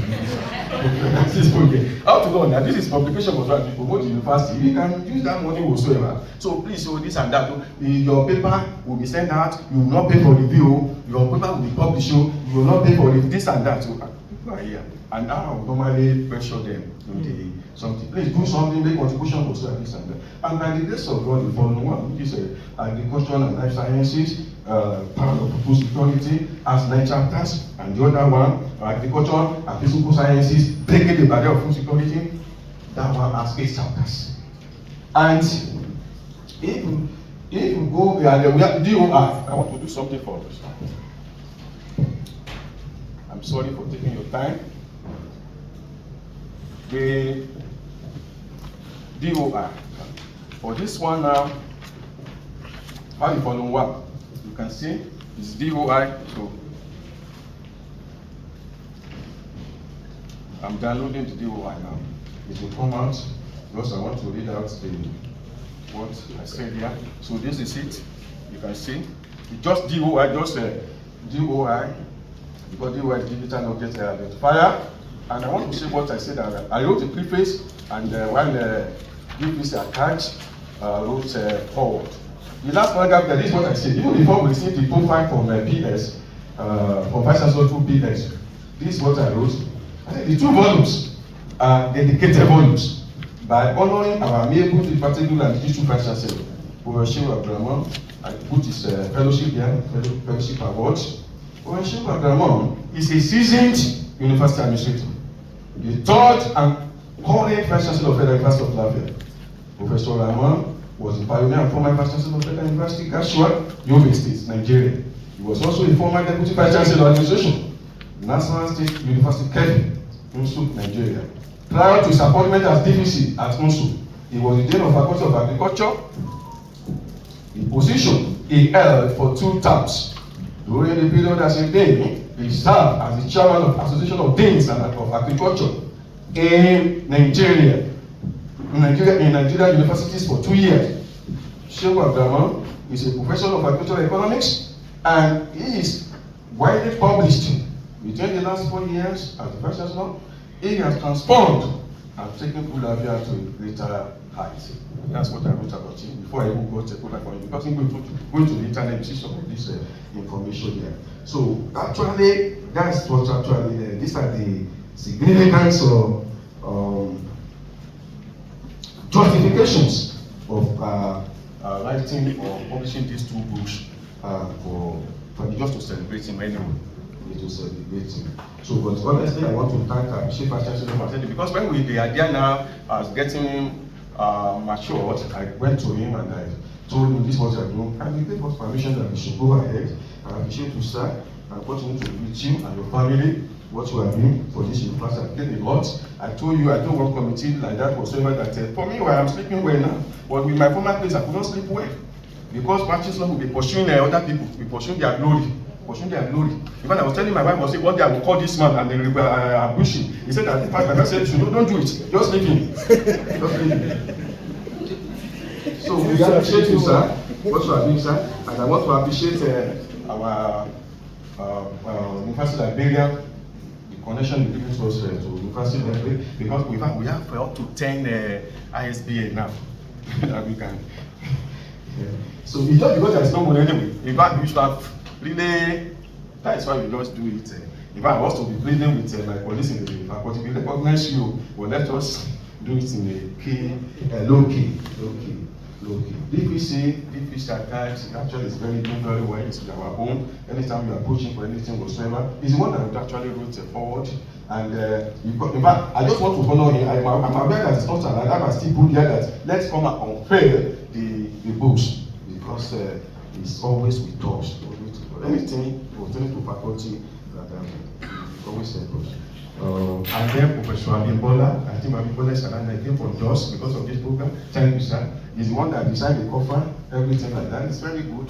S5: How to know now? This is publication was right to promote the university. You can use that money whatsoever. So please, so this and that. Your paper will be sent out. You will not pay for review. Your paper will be published. You will not pay for this and that. So people are here, and now I will normally pressure them in the something. Please do something. Make contribution whatsoever, this and that. And by the grace of God, the following one, which is agriculture and life sciences, part of food security, has 9 chapters, and the other one, agriculture and physical sciences, breaking the barrier of food security. That one has 8 chapters. And if you go, we have DOR. I want to do something for us. I'm sorry for taking your time. The DOR. For this one now, how you follow one? You can see it's DOI. So I'm downloading the DOI now. It will come out because I want to read out what I said here. So this is it. You can see it's just DOI, DOI, because DOI is digital object identifier. And I want to say what I said. I wrote a preface, and while the preface attached, wrote forward. the last paragraph there, this is what I said. Even before we received the profile from PS, from Vice-Chancellor to PS, this is what I wrote. I said the 2 volumes are dedicated volumes by honoring our amiable, in particular, and district Vice-Chancellor, Prof. Shehu Abdul Rahman. I put his fellowship here, fellowship awards. Prof. Shehu Abdul Rahman is a seasoned university administrator, the 3rd and current Vice-Chancellor of Federal University of Lafia. Professor Rahman was a pioneer and former Vice-Chancellor of Federal University, Kashua, Yobe State, Nigeria. He was also a former Deputy Vice-Chancellor of Administration, National State University, Kebbi, Nsu, Nigeria. Prior to his appointment as DVC at Nsu, he was the Dean of Faculty of Agriculture, the position he held for 2 terms. During the period as a Dean, he served as the Chairman of Association of Deans and of Agriculture in Nigeria. In Nigeria universities for 2 years. Shehu Abdul Rahman is a professor of agricultural economics, and he is widely published. Within the last 4 years as the Vice-Chancellor, he has transformed and taken FULafia to a greater height. That's what I wrote about him before I even got a product for him, because I'm going to the internet to see some of this information here. So actually, that's what actually, these are the significance of justifications of writing or publishing these 2 books for just to celebrate him anyway. To celebrate him. So, but honestly, I want to thank Chief Vice-Chancellor, because when the idea now was getting matured, I went to him and I told him this was what I do, and he gave us permission that we should go ahead. I appreciate you, sir. I want to greet you and your family, what you are doing for this university. I played a lot. I told you, I don't want committee like that whatsoever that for me, where I'm sleeping well now, but with my former place, I could not sleep well. Because Vice-Chancellor will be pursuing other people, will be pursuing their glory. In fact, I was telling my wife, I said, one day I will call this man and they will ambush him. He said that, in fact, my wife said, don't do it. Just leave him. Just leave him. So we appreciate you, sir, what you are doing, sir. And I want to appreciate our university librarian, the connection you given to us to university library, because we have up to 10 ISBA now that we can. So it's just because there is no money anyway. In fact, we should have really, that is why we just do it. In fact, I was to be pleading with my colleagues in the faculty, we recognize you, but let us do it in a key, low key. DPC at times actually is doing very well. It's our own. Anytime you are pushing for anything whatsoever, is the one that actually wrote forward. And in fact, I just want to honor him. I'm aware that it's not allowed. I still put there that let's come and unveil the books, because it's always with us. Anything pertaining to faculty that always help us. And then Professor Abimbola, I think Abimbola is another came from JOS because of this program. Thank you, sir. He's the one that designed the cover, everything like that. It's very good.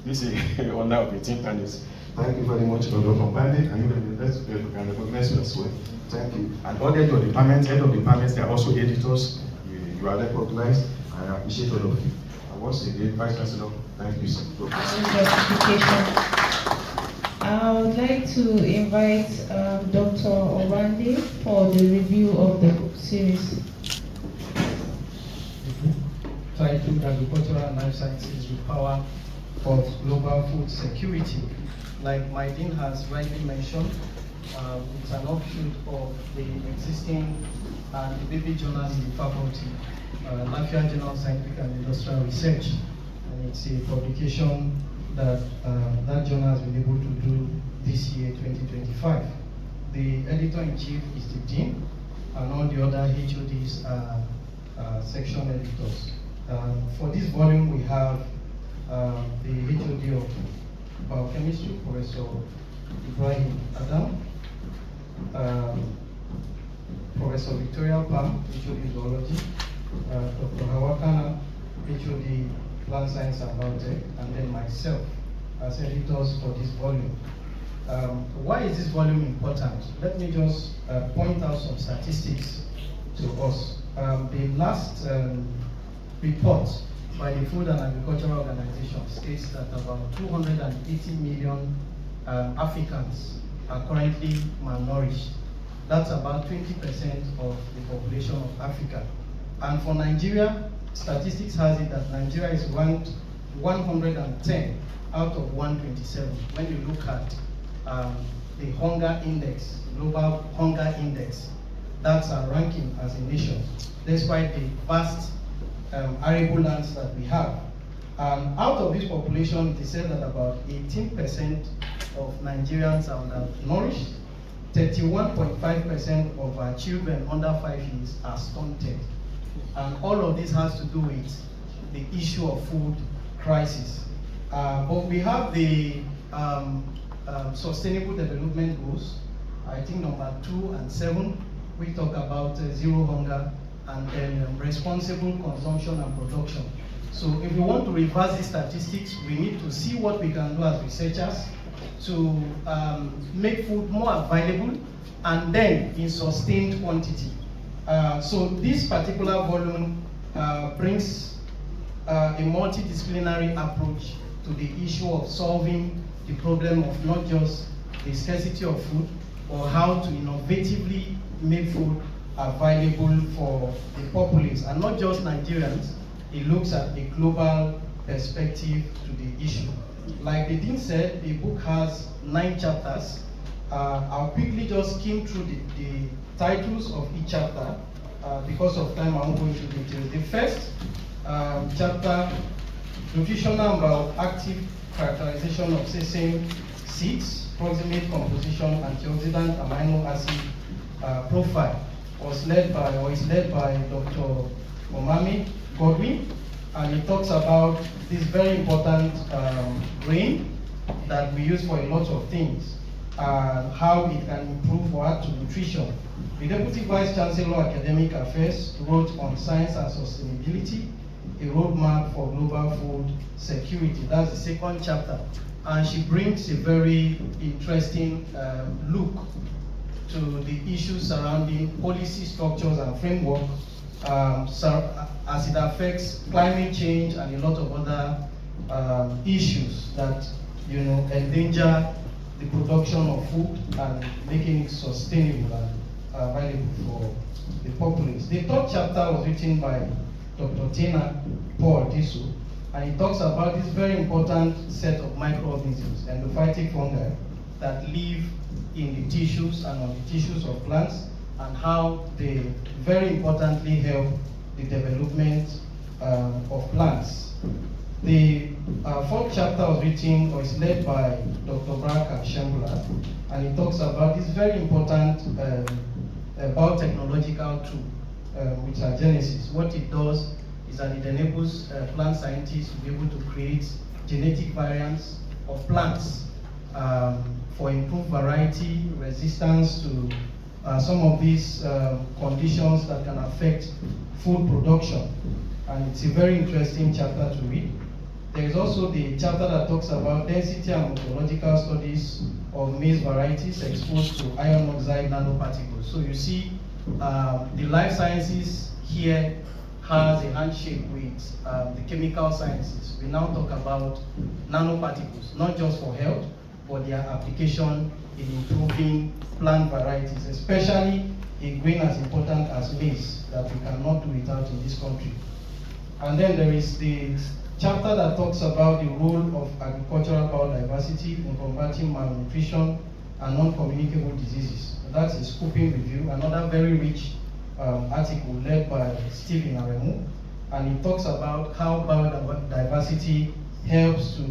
S5: This is honor of the team, and thank you very much, Dr. Kompande, and you can recognize you as well. Thank you. And all the departments, head of departments, they are also editors. You are recognized. I appreciate all of you. And once again, Vice-Chancellor, thank you, sir.
S2: I would like to invite Dr. Obande for the review of the book series.
S6: Titled Agricultural and Life Sciences: The Power of Global Food Security. Like my dean has rightly mentioned, it's an offshoot of the existing and the baby journals in the faculty, Lafia Journal of Scientific and Industrial Research, and it's a publication that that journal has been able to do this year, 2025. The editor-in-chief is the dean, and all the other HODs are section editors. For this volume, we have the HOD of Biochemistry, Professor Ibrahim Adam, Professor Victoria Pam, HOD Zoology, Dr. Hawakana, HOD Plant Science and Biotech, and then myself as editors for this volume. Why is this volume important? Let me just point out some statistics to us. The last report by the Food and Agricultural Organization states that about 280 million Africans are currently malnourished. That's about 20% of the population of Africa. And for Nigeria, statistics has it that Nigeria is ranked 110 out of 127 when you look at the hunger index, global hunger index. That's our ranking as a nation, despite the vast arable lands that we have. And out of this population, it is said that about 18% of Nigerians are undernourished, 31.5% of our children under 5 years are stunted. And all of this has to do with the issue of food crisis. But we have the Sustainable Development Goals, I think number 2 and 7, we talk about zero hunger and then responsible consumption and production. So if we want to reverse these statistics, we need to see what we can do as researchers to make food more available and then in sustained quantity. So this particular volume brings a multidisciplinary approach to the issue of solving the problem of not just the scarcity of food, or how to innovatively make food available for the populace, and not just Nigerians. It looks at a global perspective to the issue. Like the dean said, the book has 9 chapters. I'll quickly just skim through the titles of each chapter. Because of time, I won't go into details. The first chapter, nutritional and bioactive characterization of sesame seeds, proximate composition, antioxidant, amino acid profile, is led by Dr. Omami Godwin, and he talks about this very important grain that we use for a lot of things, how it can improve or add to nutrition. The Deputy Vice-Chancellor Academic Affairs wrote on science and sustainability, a roadmap for global food security. That's the second chapter. And she brings a very interesting look to the issues surrounding policy structures and framework as it affects climate change and a lot of other issues that endanger the production of food and making it sustainable and available for the populace. The third chapter was written by Dr. Tina Paul Disu, and he talks about this very important set of microorganisms, endophytic fungi, that live in the tissues and on the tissues of plants, and how they very importantly help the development of plants. The fourth chapter was written or is led by Dr. Braka Shembula, and he talks about this very important biotechnological tool, which are Genesis. What it does is that it enables plant scientists to be able to create genetic variants of plants for improved variety, resistance to some of these conditions that can affect food production. And it's a very interesting chapter to read. There is also the chapter that talks about density and morphological studies of maize varieties exposed to iron oxide nanoparticles. So you see, the life sciences here has a handshake with the chemical sciences. We now talk about nanoparticles, not just for health, but their application in improving plant varieties, especially a grain as important as maize that we cannot do without in this country. And then there is the chapter that talks about the role of agricultural biodiversity in combating malnutrition and non-communicable diseases. That's a scooping review, another very rich article led by Stephen Aremu, and it talks about how biodiversity helps to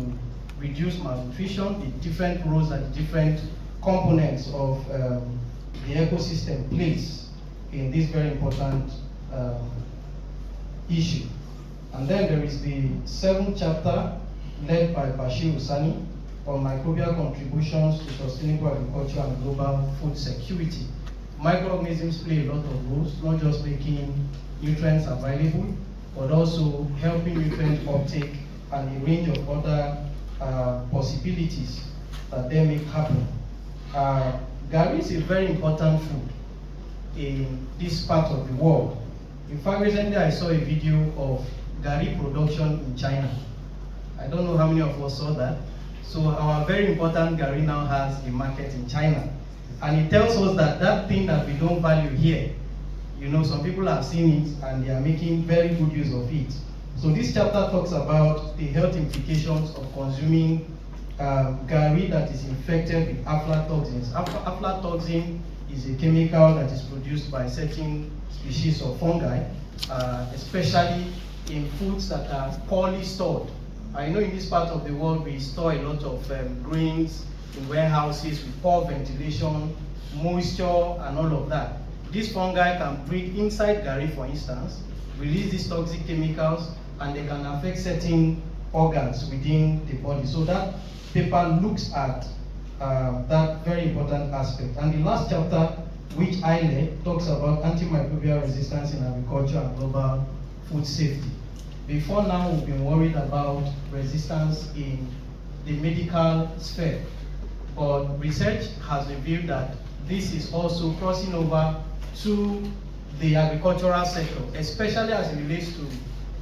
S6: reduce malnutrition, the different roles and different components of the ecosystem plays in this very important issue. And then there is the 7th chapter led by Bashir Usani on microbial contributions to sustainable agriculture and global food security. Microorganisms play a lot of roles, not just making nutrients available, but also helping nutrient uptake and a range of other possibilities that they make happen. Gari is a very important food in this part of the world. In fact, recently I saw a video of Gari production in China. I don't know how many of us saw that. So our very important Gari now has a market in China. And it tells us that that thing that we don't value here, some people have seen it and they are making very good use of it. So this chapter talks about the health implications of consuming gari that is infected with aflatoxins. Aflatoxin is a chemical that is produced by certain species of fungi, especially in foods that are poorly stored. I know in this part of the world we store a lot of grains in warehouses with poor ventilation, moisture, and all of that. These fungi can breed inside gari, for instance, release these toxic chemicals, and they can affect certain organs within the body. So that paper looks at that very important aspect. And the last chapter, which I led, talks about antimicrobial resistance in agriculture and global food safety. Before now, we've been worried about resistance in the medical sphere, but research has revealed that this is also crossing over to the agricultural sector, especially as it relates to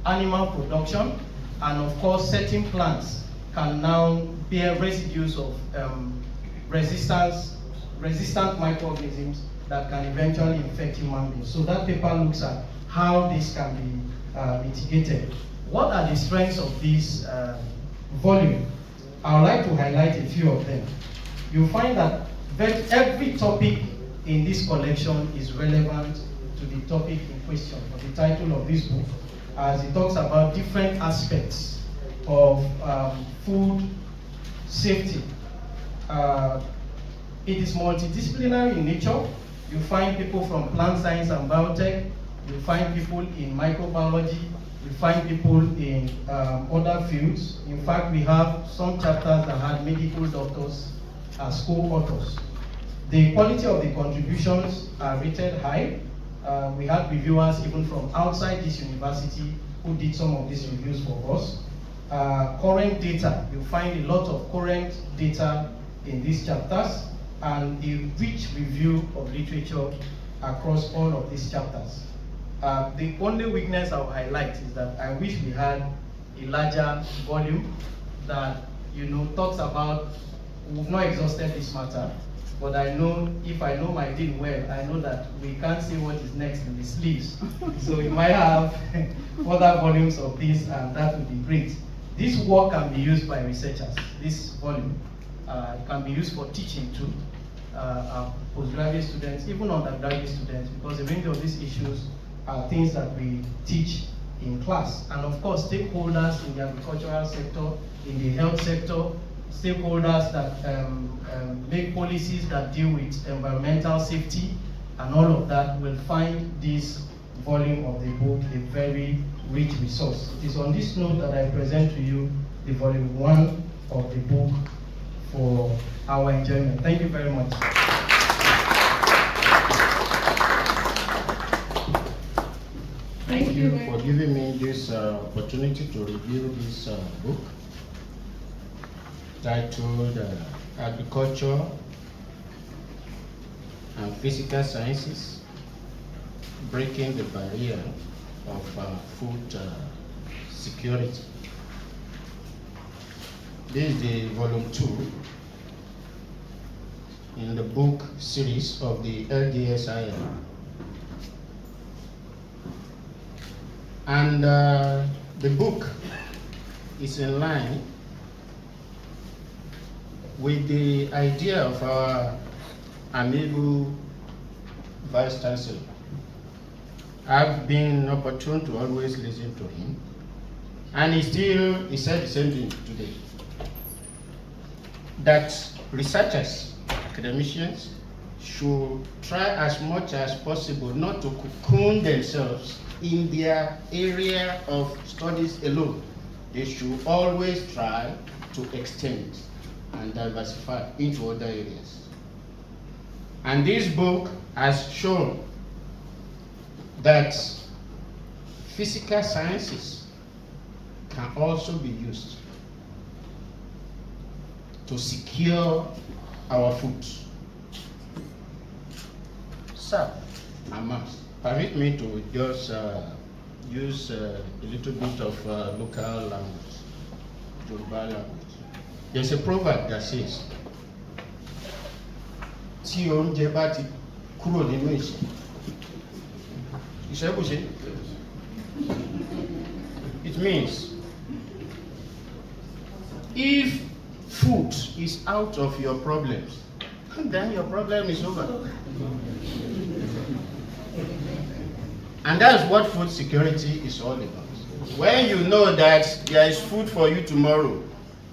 S6: animal production, and of course certain plants can now bear residues of resistant microorganisms that can eventually infect human beings. So that paper looks at how this can be mitigated. What are the strengths of this volume? I would like to highlight a few of them. You'll find that every topic in this collection is relevant to the topic in question, or the title of this book, as it talks about different aspects of food safety. It is multidisciplinary in nature. You find people from plant science and biotech, you find people in microbiology, you find people in other fields. In fact, we have some chapters that had medical doctors as co-authors. The quality of the contributions are rated high. We had reviewers even from outside this university who did some of these reviews for us. Current data, you find a lot of current data in these chapters, and a rich review of literature across all of these chapters. The only weakness I will highlight is that I wish we had a larger volume that talks about. We've not exhausted this matter, but I know if I know my dean well, I know that we can't see what is next in the sleeves. So we might have further volumes of this, and that would be great. This work can be used by researchers. This volume can be used for teaching too, postgraduate students, even undergraduate students, because a range of these issues are things that we teach in class. And of course, stakeholders in the agricultural sector, in the health sector, stakeholders that make policies that deal with environmental safety and all of that will find this volume of the book a very rich resource. It is on this note that I present to you the volume 1 of the book for our enjoyment. Thank you very much.
S7: Thank you for giving me this opportunity to review this book titled Agriculture and Physical Sciences, Breaking the Barrier of Food Security. This is the volume 2 in the book series of the LDSIL. And the book is in line with the idea of our amiable Vice-Chancellor. I've been opportune to always listen to him, and he said the same thing today, that researchers, academicians, should try as much as possible not to cocoon themselves in their area of studies alone. They should always try to extend and diversify into other areas. And this book has shown that physical sciences can also be used to secure our food. Sir, permit me to just use a little bit of local language, Yoruba language. There's a proverb that says, tí oúnjẹ bá ti kúrò nínú ìṣẹ́bùṣe. It means if food is out of your problems, then your problem is over. And that's what food security is all about. When you know that there is food for you tomorrow,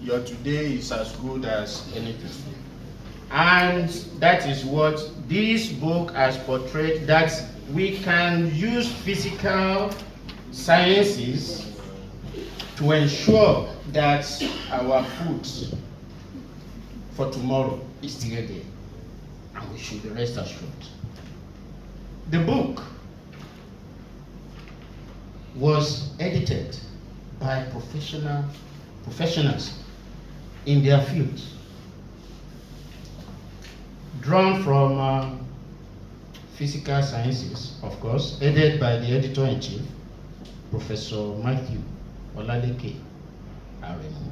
S7: your today is as good as anything. And that is what this book has portrayed, that we can use physical sciences to ensure that our food for tomorrow is still there, and we should rest assured. The book was edited by professionals in their fields, drawn from physical sciences, of course, headed by the editor-in-chief, Professor Matthew Oladeke Aremu.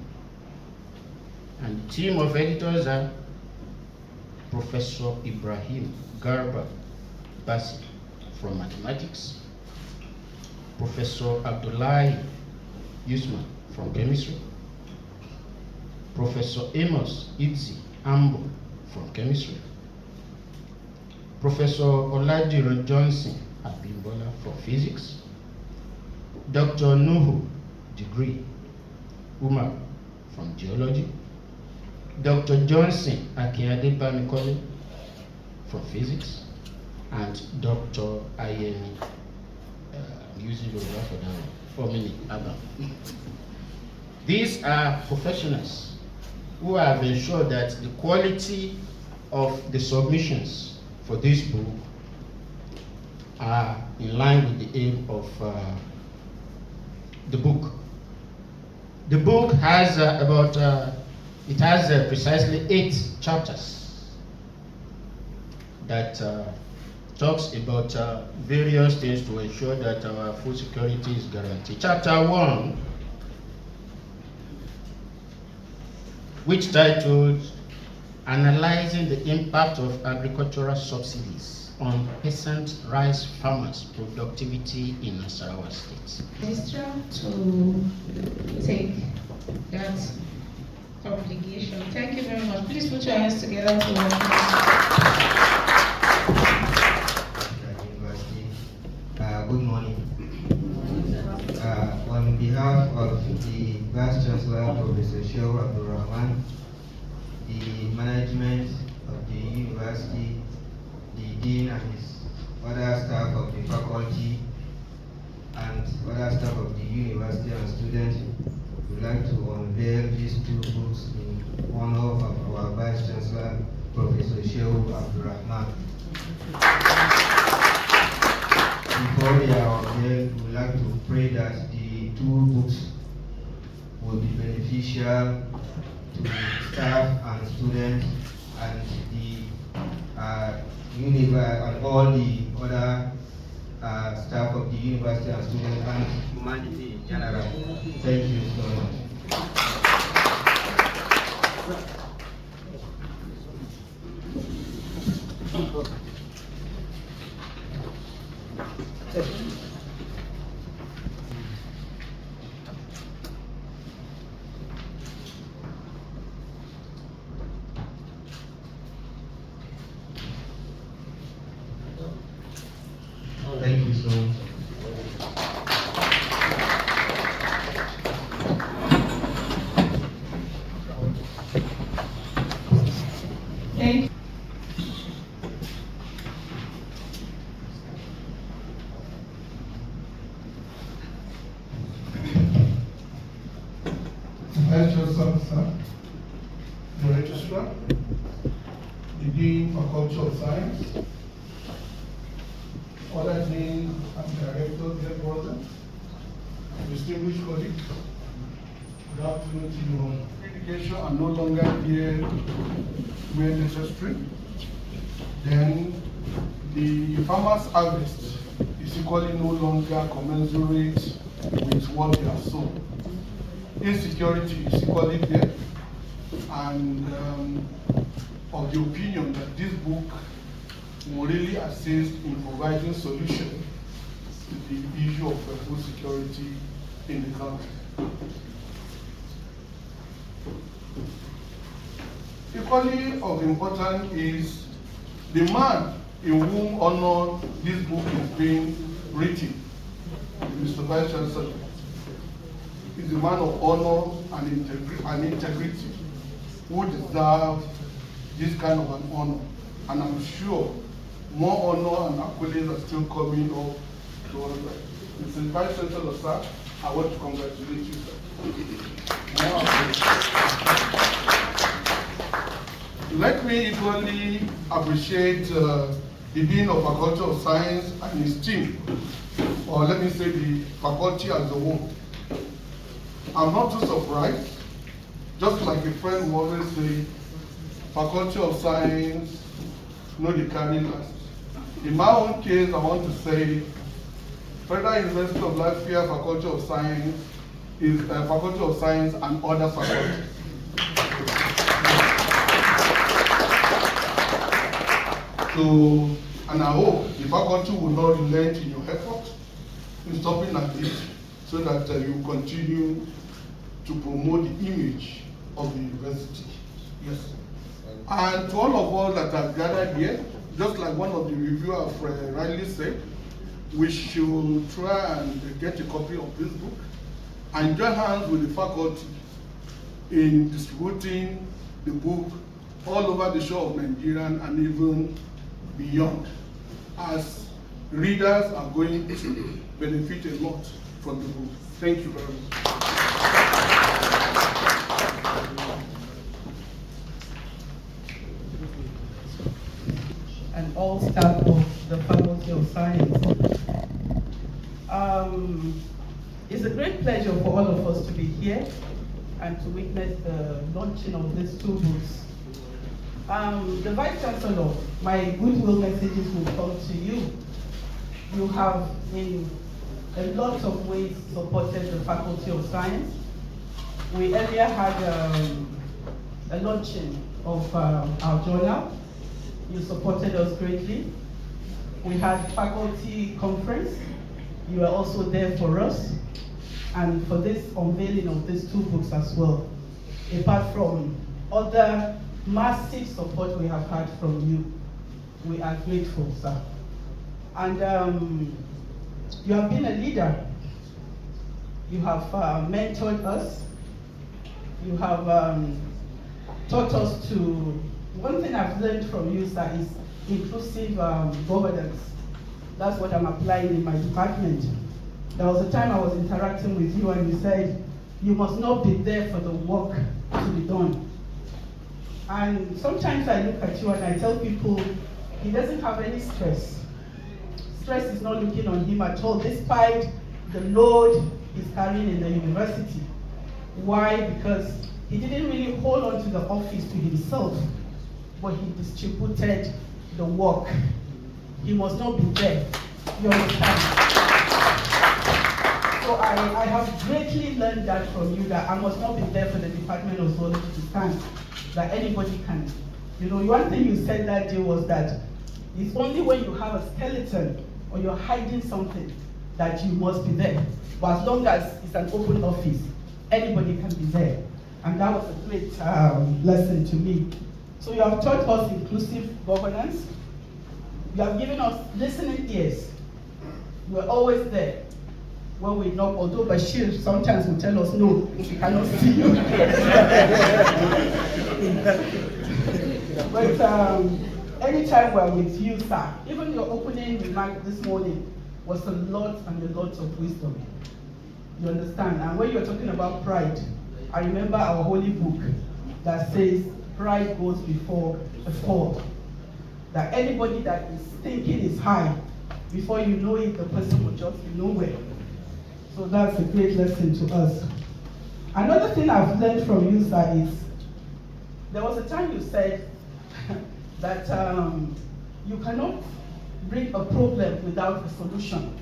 S7: And the team of editors are Professor Ibrahim Garba Basi from mathematics, Professor Abdullahi Yusman from chemistry, Professor Amos Idzi Ambo from chemistry, Professor Oladiran Johnson Abimbola from physics, Dr. Nuhu Degree Umar from geology, Dr. Johnson Akiade Bamikole from physics, and Dr. Ayemi, using Yoruba for that one, formerly Abba. These are professionals who have ensured that the quality of the submissions for this book are in line with the aim of the book. The book has precisely 8 chapters that talks about various things to ensure that our food security is guaranteed. Chapter 1, which titled Analyzing the Impact of Agricultural Subsidies on Peasant Rice Farmers' Productivity in Nasarawa State.
S2: Minister to take that obligation. Thank you very much. Please put your hands together for
S8: University. Good morning. On behalf of the Vice-Chancellor Professor Shehu Abdul Rahman, the management of the university, the dean and his other staff of the faculty, and other staff of the university and students, we'd like to unveil these 2 books in honor of our Vice-Chancellor Professor Shehu Abdul Rahman. Before they are unveiled, we'd like to pray that the 2 books will be beneficial to staff and students and the and all the other staff of the university and students and humanity in general. Thank you so much. Thank you so much.
S2: Thank you.
S9: Vice-Chancellor, sir, the Registrar, the Dean Faculty of Science, other deans and directors here present, distinguished colleagues, good afternoon to you all. Education are no longer here where necessary. Then the farmer's harvest is equally no longer commensurate with what they have sown. Insecurity is equally there, and of the opinion that this book will really assist in providing solution to the issue of food security in the country. Equally of importance is the man in whom honor this book is being written. Mr. Vice-Chancellor is a man of honor and integrity who deserves this kind of an honor. And I'm sure more honor and accolades are still coming up to us. Mr. Vice-Chancellor, sir, I want to congratulate you, sir. Let me equally appreciate the Dean of Faculty of Science and his team, or let me say the faculty as a whole. I'm not too surprised, just like a friend will always say, Faculty of Science, know the carry last. In my own case, I want to say, Federal University of Lafia Faculty of Science is a Faculty of Science and other faculties. So, and I hope the faculty will not relent in your effort in stopping at this, so that you continue to promote the image of the university. Yes. And to all of us that have gathered here, just like one of the reviewers rightly said, we should try and get a copy of this book and join hands with the faculty in distributing the book all over the shore of Nigeria and even beyond, as readers are going to benefit a lot from the book. Thank you very much.
S10: And all staff of the Faculty of Science. It's a great pleasure for all of us to be here and to witness the launching of these two books. The Vice-Chancellor, my goodwill messages will come to you. You have in a lot of ways supported the Faculty of Science. We earlier had a launching of our journal. You supported us greatly. We had faculty conference. You were also there for us. And for this unveiling of these two books as well. Apart from other massive support we have had from you, we are grateful, sir. And you have been a leader. You have mentored us. You have taught us to, one thing I've learned from you, sir, is inclusive governance. That's what I'm applying in my department. There was a time I was interacting with you and you said, you must not be there for the work to be done. And sometimes I look at you and I tell people, he doesn't have any stress. Stress is not looking on him at all, despite the load he's carrying in the university. Why? Because he didn't really hold on to the office to himself, but he distributed the work. He must not be there. You understand? So I have greatly learned that from you, that I must not be there for the Department of Zoology to stand, that anybody can. You know, one thing you said that day was that it's only when you have a skeleton or you're hiding something that you must be there. But as long as it's an open office, anybody can be there. And that was a great lesson to me. So you have taught us inclusive governance. You have given us listening ears. You are always there when we knock, although Bashir sometimes will tell us, no, we cannot see you. But anytime we're with you, sir, even your opening remark this morning was a lot and a lot of wisdom. You understand? And when you're talking about pride, I remember our holy book that says pride goes before a fall. That anybody that is thinking is high, before you know it, the person will just be nowhere. So that's a great lesson to us. Another thing I've learned from you, sir, is there was a time you said that you cannot bring a problem without a solution.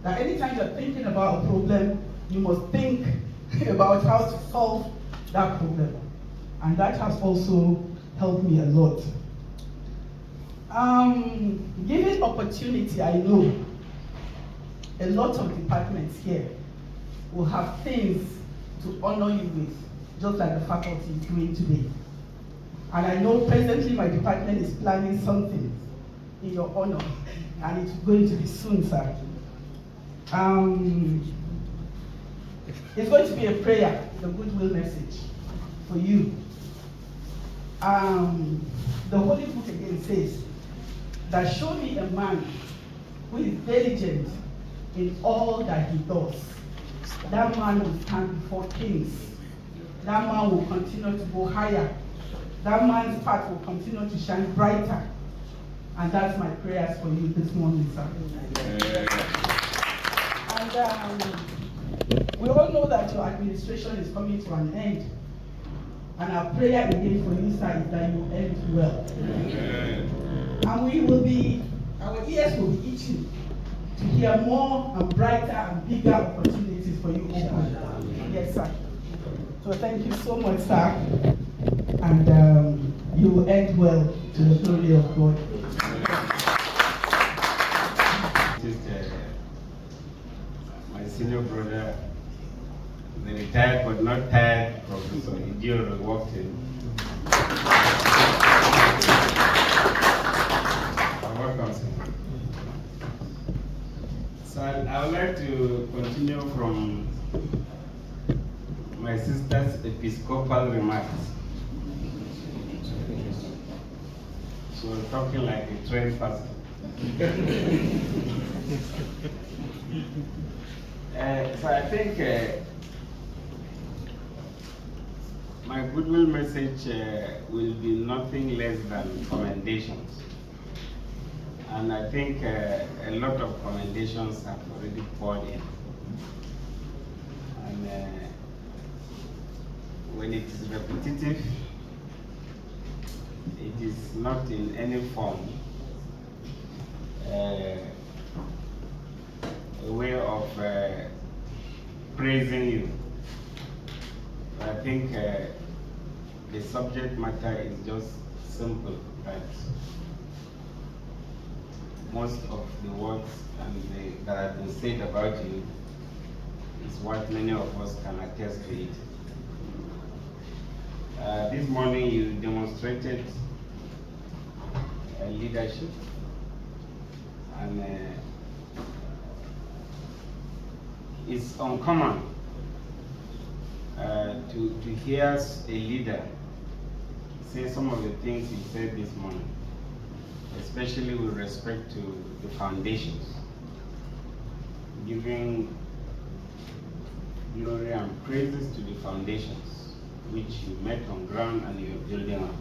S10: That anytime you're thinking about a problem, you must think about how to solve that problem. And that has also helped me a lot. Given opportunity, I know a lot of departments here will have things to honor you with, just like the faculty is doing today. And I know presently my department is planning something in your honor, and it's going to be soon, sir. It's going to be a prayer, the goodwill message for you. The Holy Book again says that show me a man who is diligent in all that he does. That man will stand before kings. That man will continue to go higher. That man's path will continue to shine brighter. And that's my prayers for you this morning, sir. And we all know that your administration is coming to an end. And our prayer again for you, sir, is that you end well. And we will be, our ears will be itching to hear more and brighter and bigger opportunities for you open. Yes, sir. So thank you so much, sir. And you will end well to the glory of God.
S11: My senior brother, the retired but not tired Professor Idioro walked in. Welcome, sir. So I would like to continue from my sister's episcopal remarks. So talking like a trained person. So I think my goodwill message will be nothing less than commendations. And I think a lot of commendations have already poured in. And when it is repetitive, it is not in any form a way of praising you. I think the subject matter is just simple, that most of the words that have been said about you is what many of us can attest to it. This morning you demonstrated leadership, and it's uncommon to hear a leader say some of the things he said this morning, especially with respect to the foundations, giving glory and praises to the foundations which you met on ground and you're building on.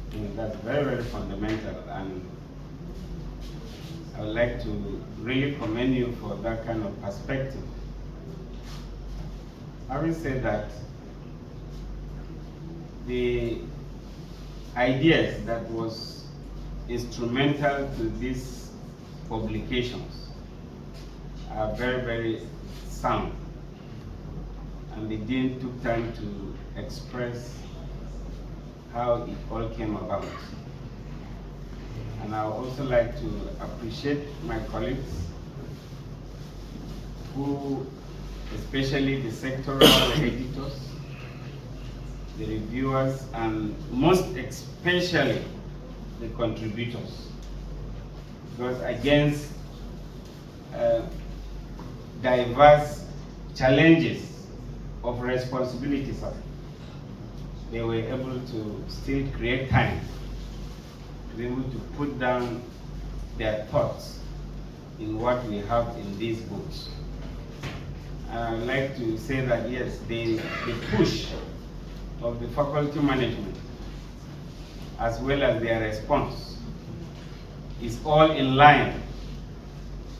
S11: I think that's very, very fundamental, and I would like to really commend you for that kind of perspective. Having said that, the ideas that was instrumental to these publications are very, very sound, and the Dean took time to express how it all came about. And I would also like to appreciate my colleagues who, especially the sectoral editors, the reviewers, and most especially the contributors. Because against diverse challenges of responsibilities, they were able to still create time to be able to put down their thoughts in what we have in these books. I'd like to say that yes, the push of the faculty management as well as their response is all in line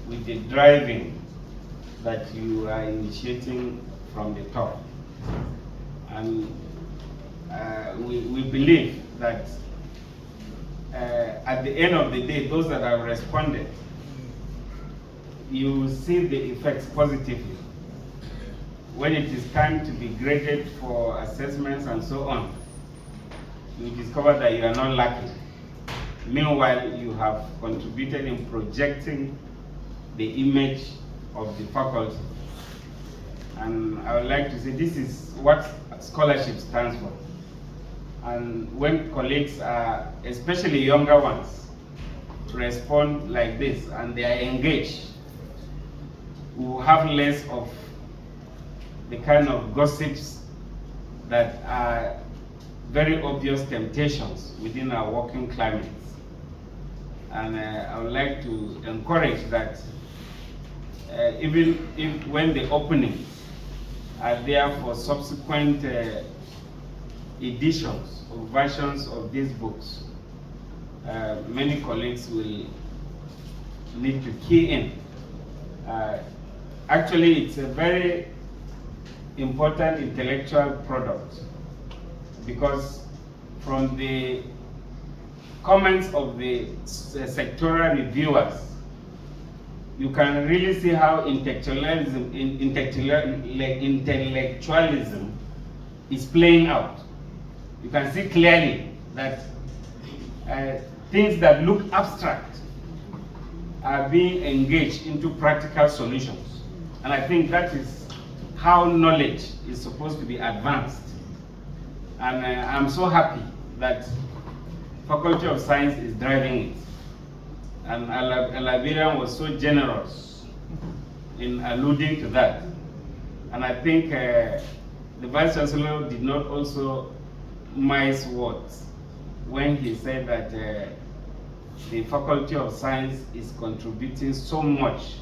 S11: with the driving that you are initiating from the top. And we believe that at the end of the day, those that have responded, you see the effects positively. When it is time to be graded for assessments and so on, you discover that you are not lacking. Meanwhile, you have contributed in projecting the image of the faculty And I would like to say this is what scholarship stands for. And when colleagues are, especially younger ones, respond like this and they are engaged, we will have less of the kind of gossips that are very obvious temptations within our working climates. And I would like to encourage that even if when the openings are there for subsequent editions or versions of these books, many colleagues will need to key in. Actually, it's a very important intellectual product, because from the comments of the sectoral reviewers, you can really see how intellectualism is playing out. You can see clearly that things that look abstract are being engaged into practical solutions. And I think that is how knowledge is supposed to be advanced. And I'm so happy that Faculty of Science is driving it. And a Liberian was so generous in alluding to that. And I think the Vice-Chancellor did not also mince words when he said that the Faculty of Science is contributing so much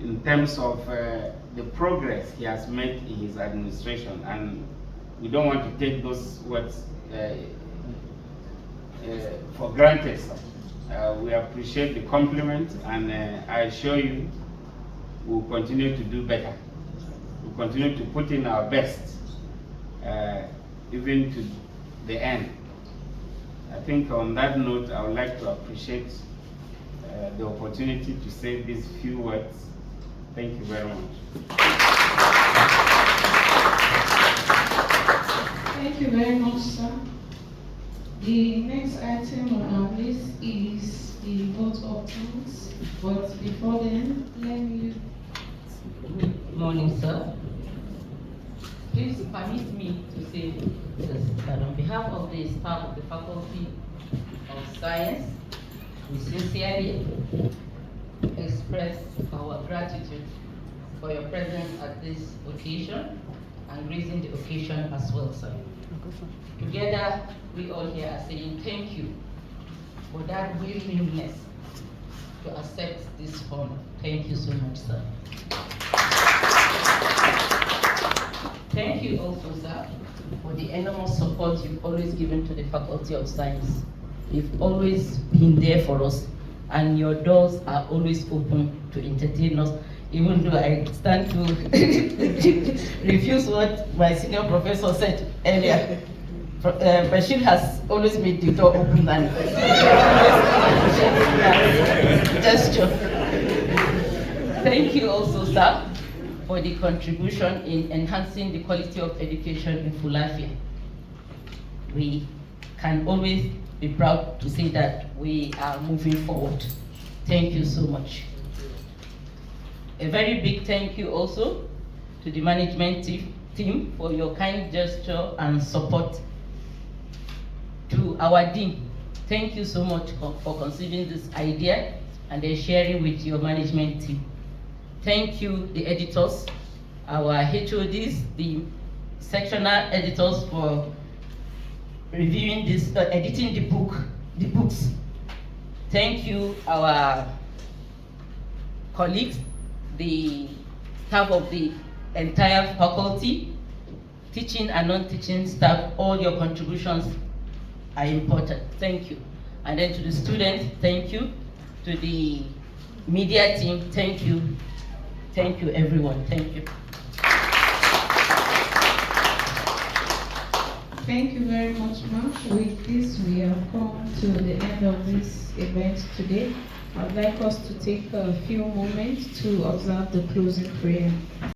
S11: in terms of the progress he has made in his administration. And we don't want to take those words for granted, sir. We appreciate the compliment, and I assure you we'll continue to do better. We'll continue to put in our best, even to the end. I think on that note, I would like to appreciate the opportunity to say these few words. Thank you very much.
S2: Thank you very much, sir. The next item on our list is the vote of thanks. But before then, let me...
S12: Good morning, sir. Please permit me to say this, that on behalf of the staff of the Faculty of Science, we sincerely express our gratitude for your presence at this occasion and gracing the occasion as well, sir. Together, we all here are saying thank you for that willingness to accept this honor. Thank you so much, sir. Thank you also, sir, for the enormous support you've always given to the Faculty of Science. You've always been there for us, and your doors are always open to entertain us, even though I stand to refuse what my senior professor said earlier. Bashir has always made the door open and gesture. Thank you also, sir, for the contribution in enhancing the quality of education in FULafia. We can always be proud to say that we are moving forward. Thank you so much. A very big thank you also to the management team for your kind gesture and support. To our dean, thank you so much for conceiving this idea and then sharing with your management team. Thank you, the editors, our HODs, the sectional editors for reviewing this, editing the books. Thank you, our colleagues, the staff of the entire faculty, teaching and non-teaching staff. All your contributions are important. Thank you. And then to the students, thank you. To the media team, thank you. Thank you, everyone. Thank you.
S2: Thank you very much, ma'am. With this, we have come to the end of this event today. I'd like us to take a few moments to observe the closing prayer.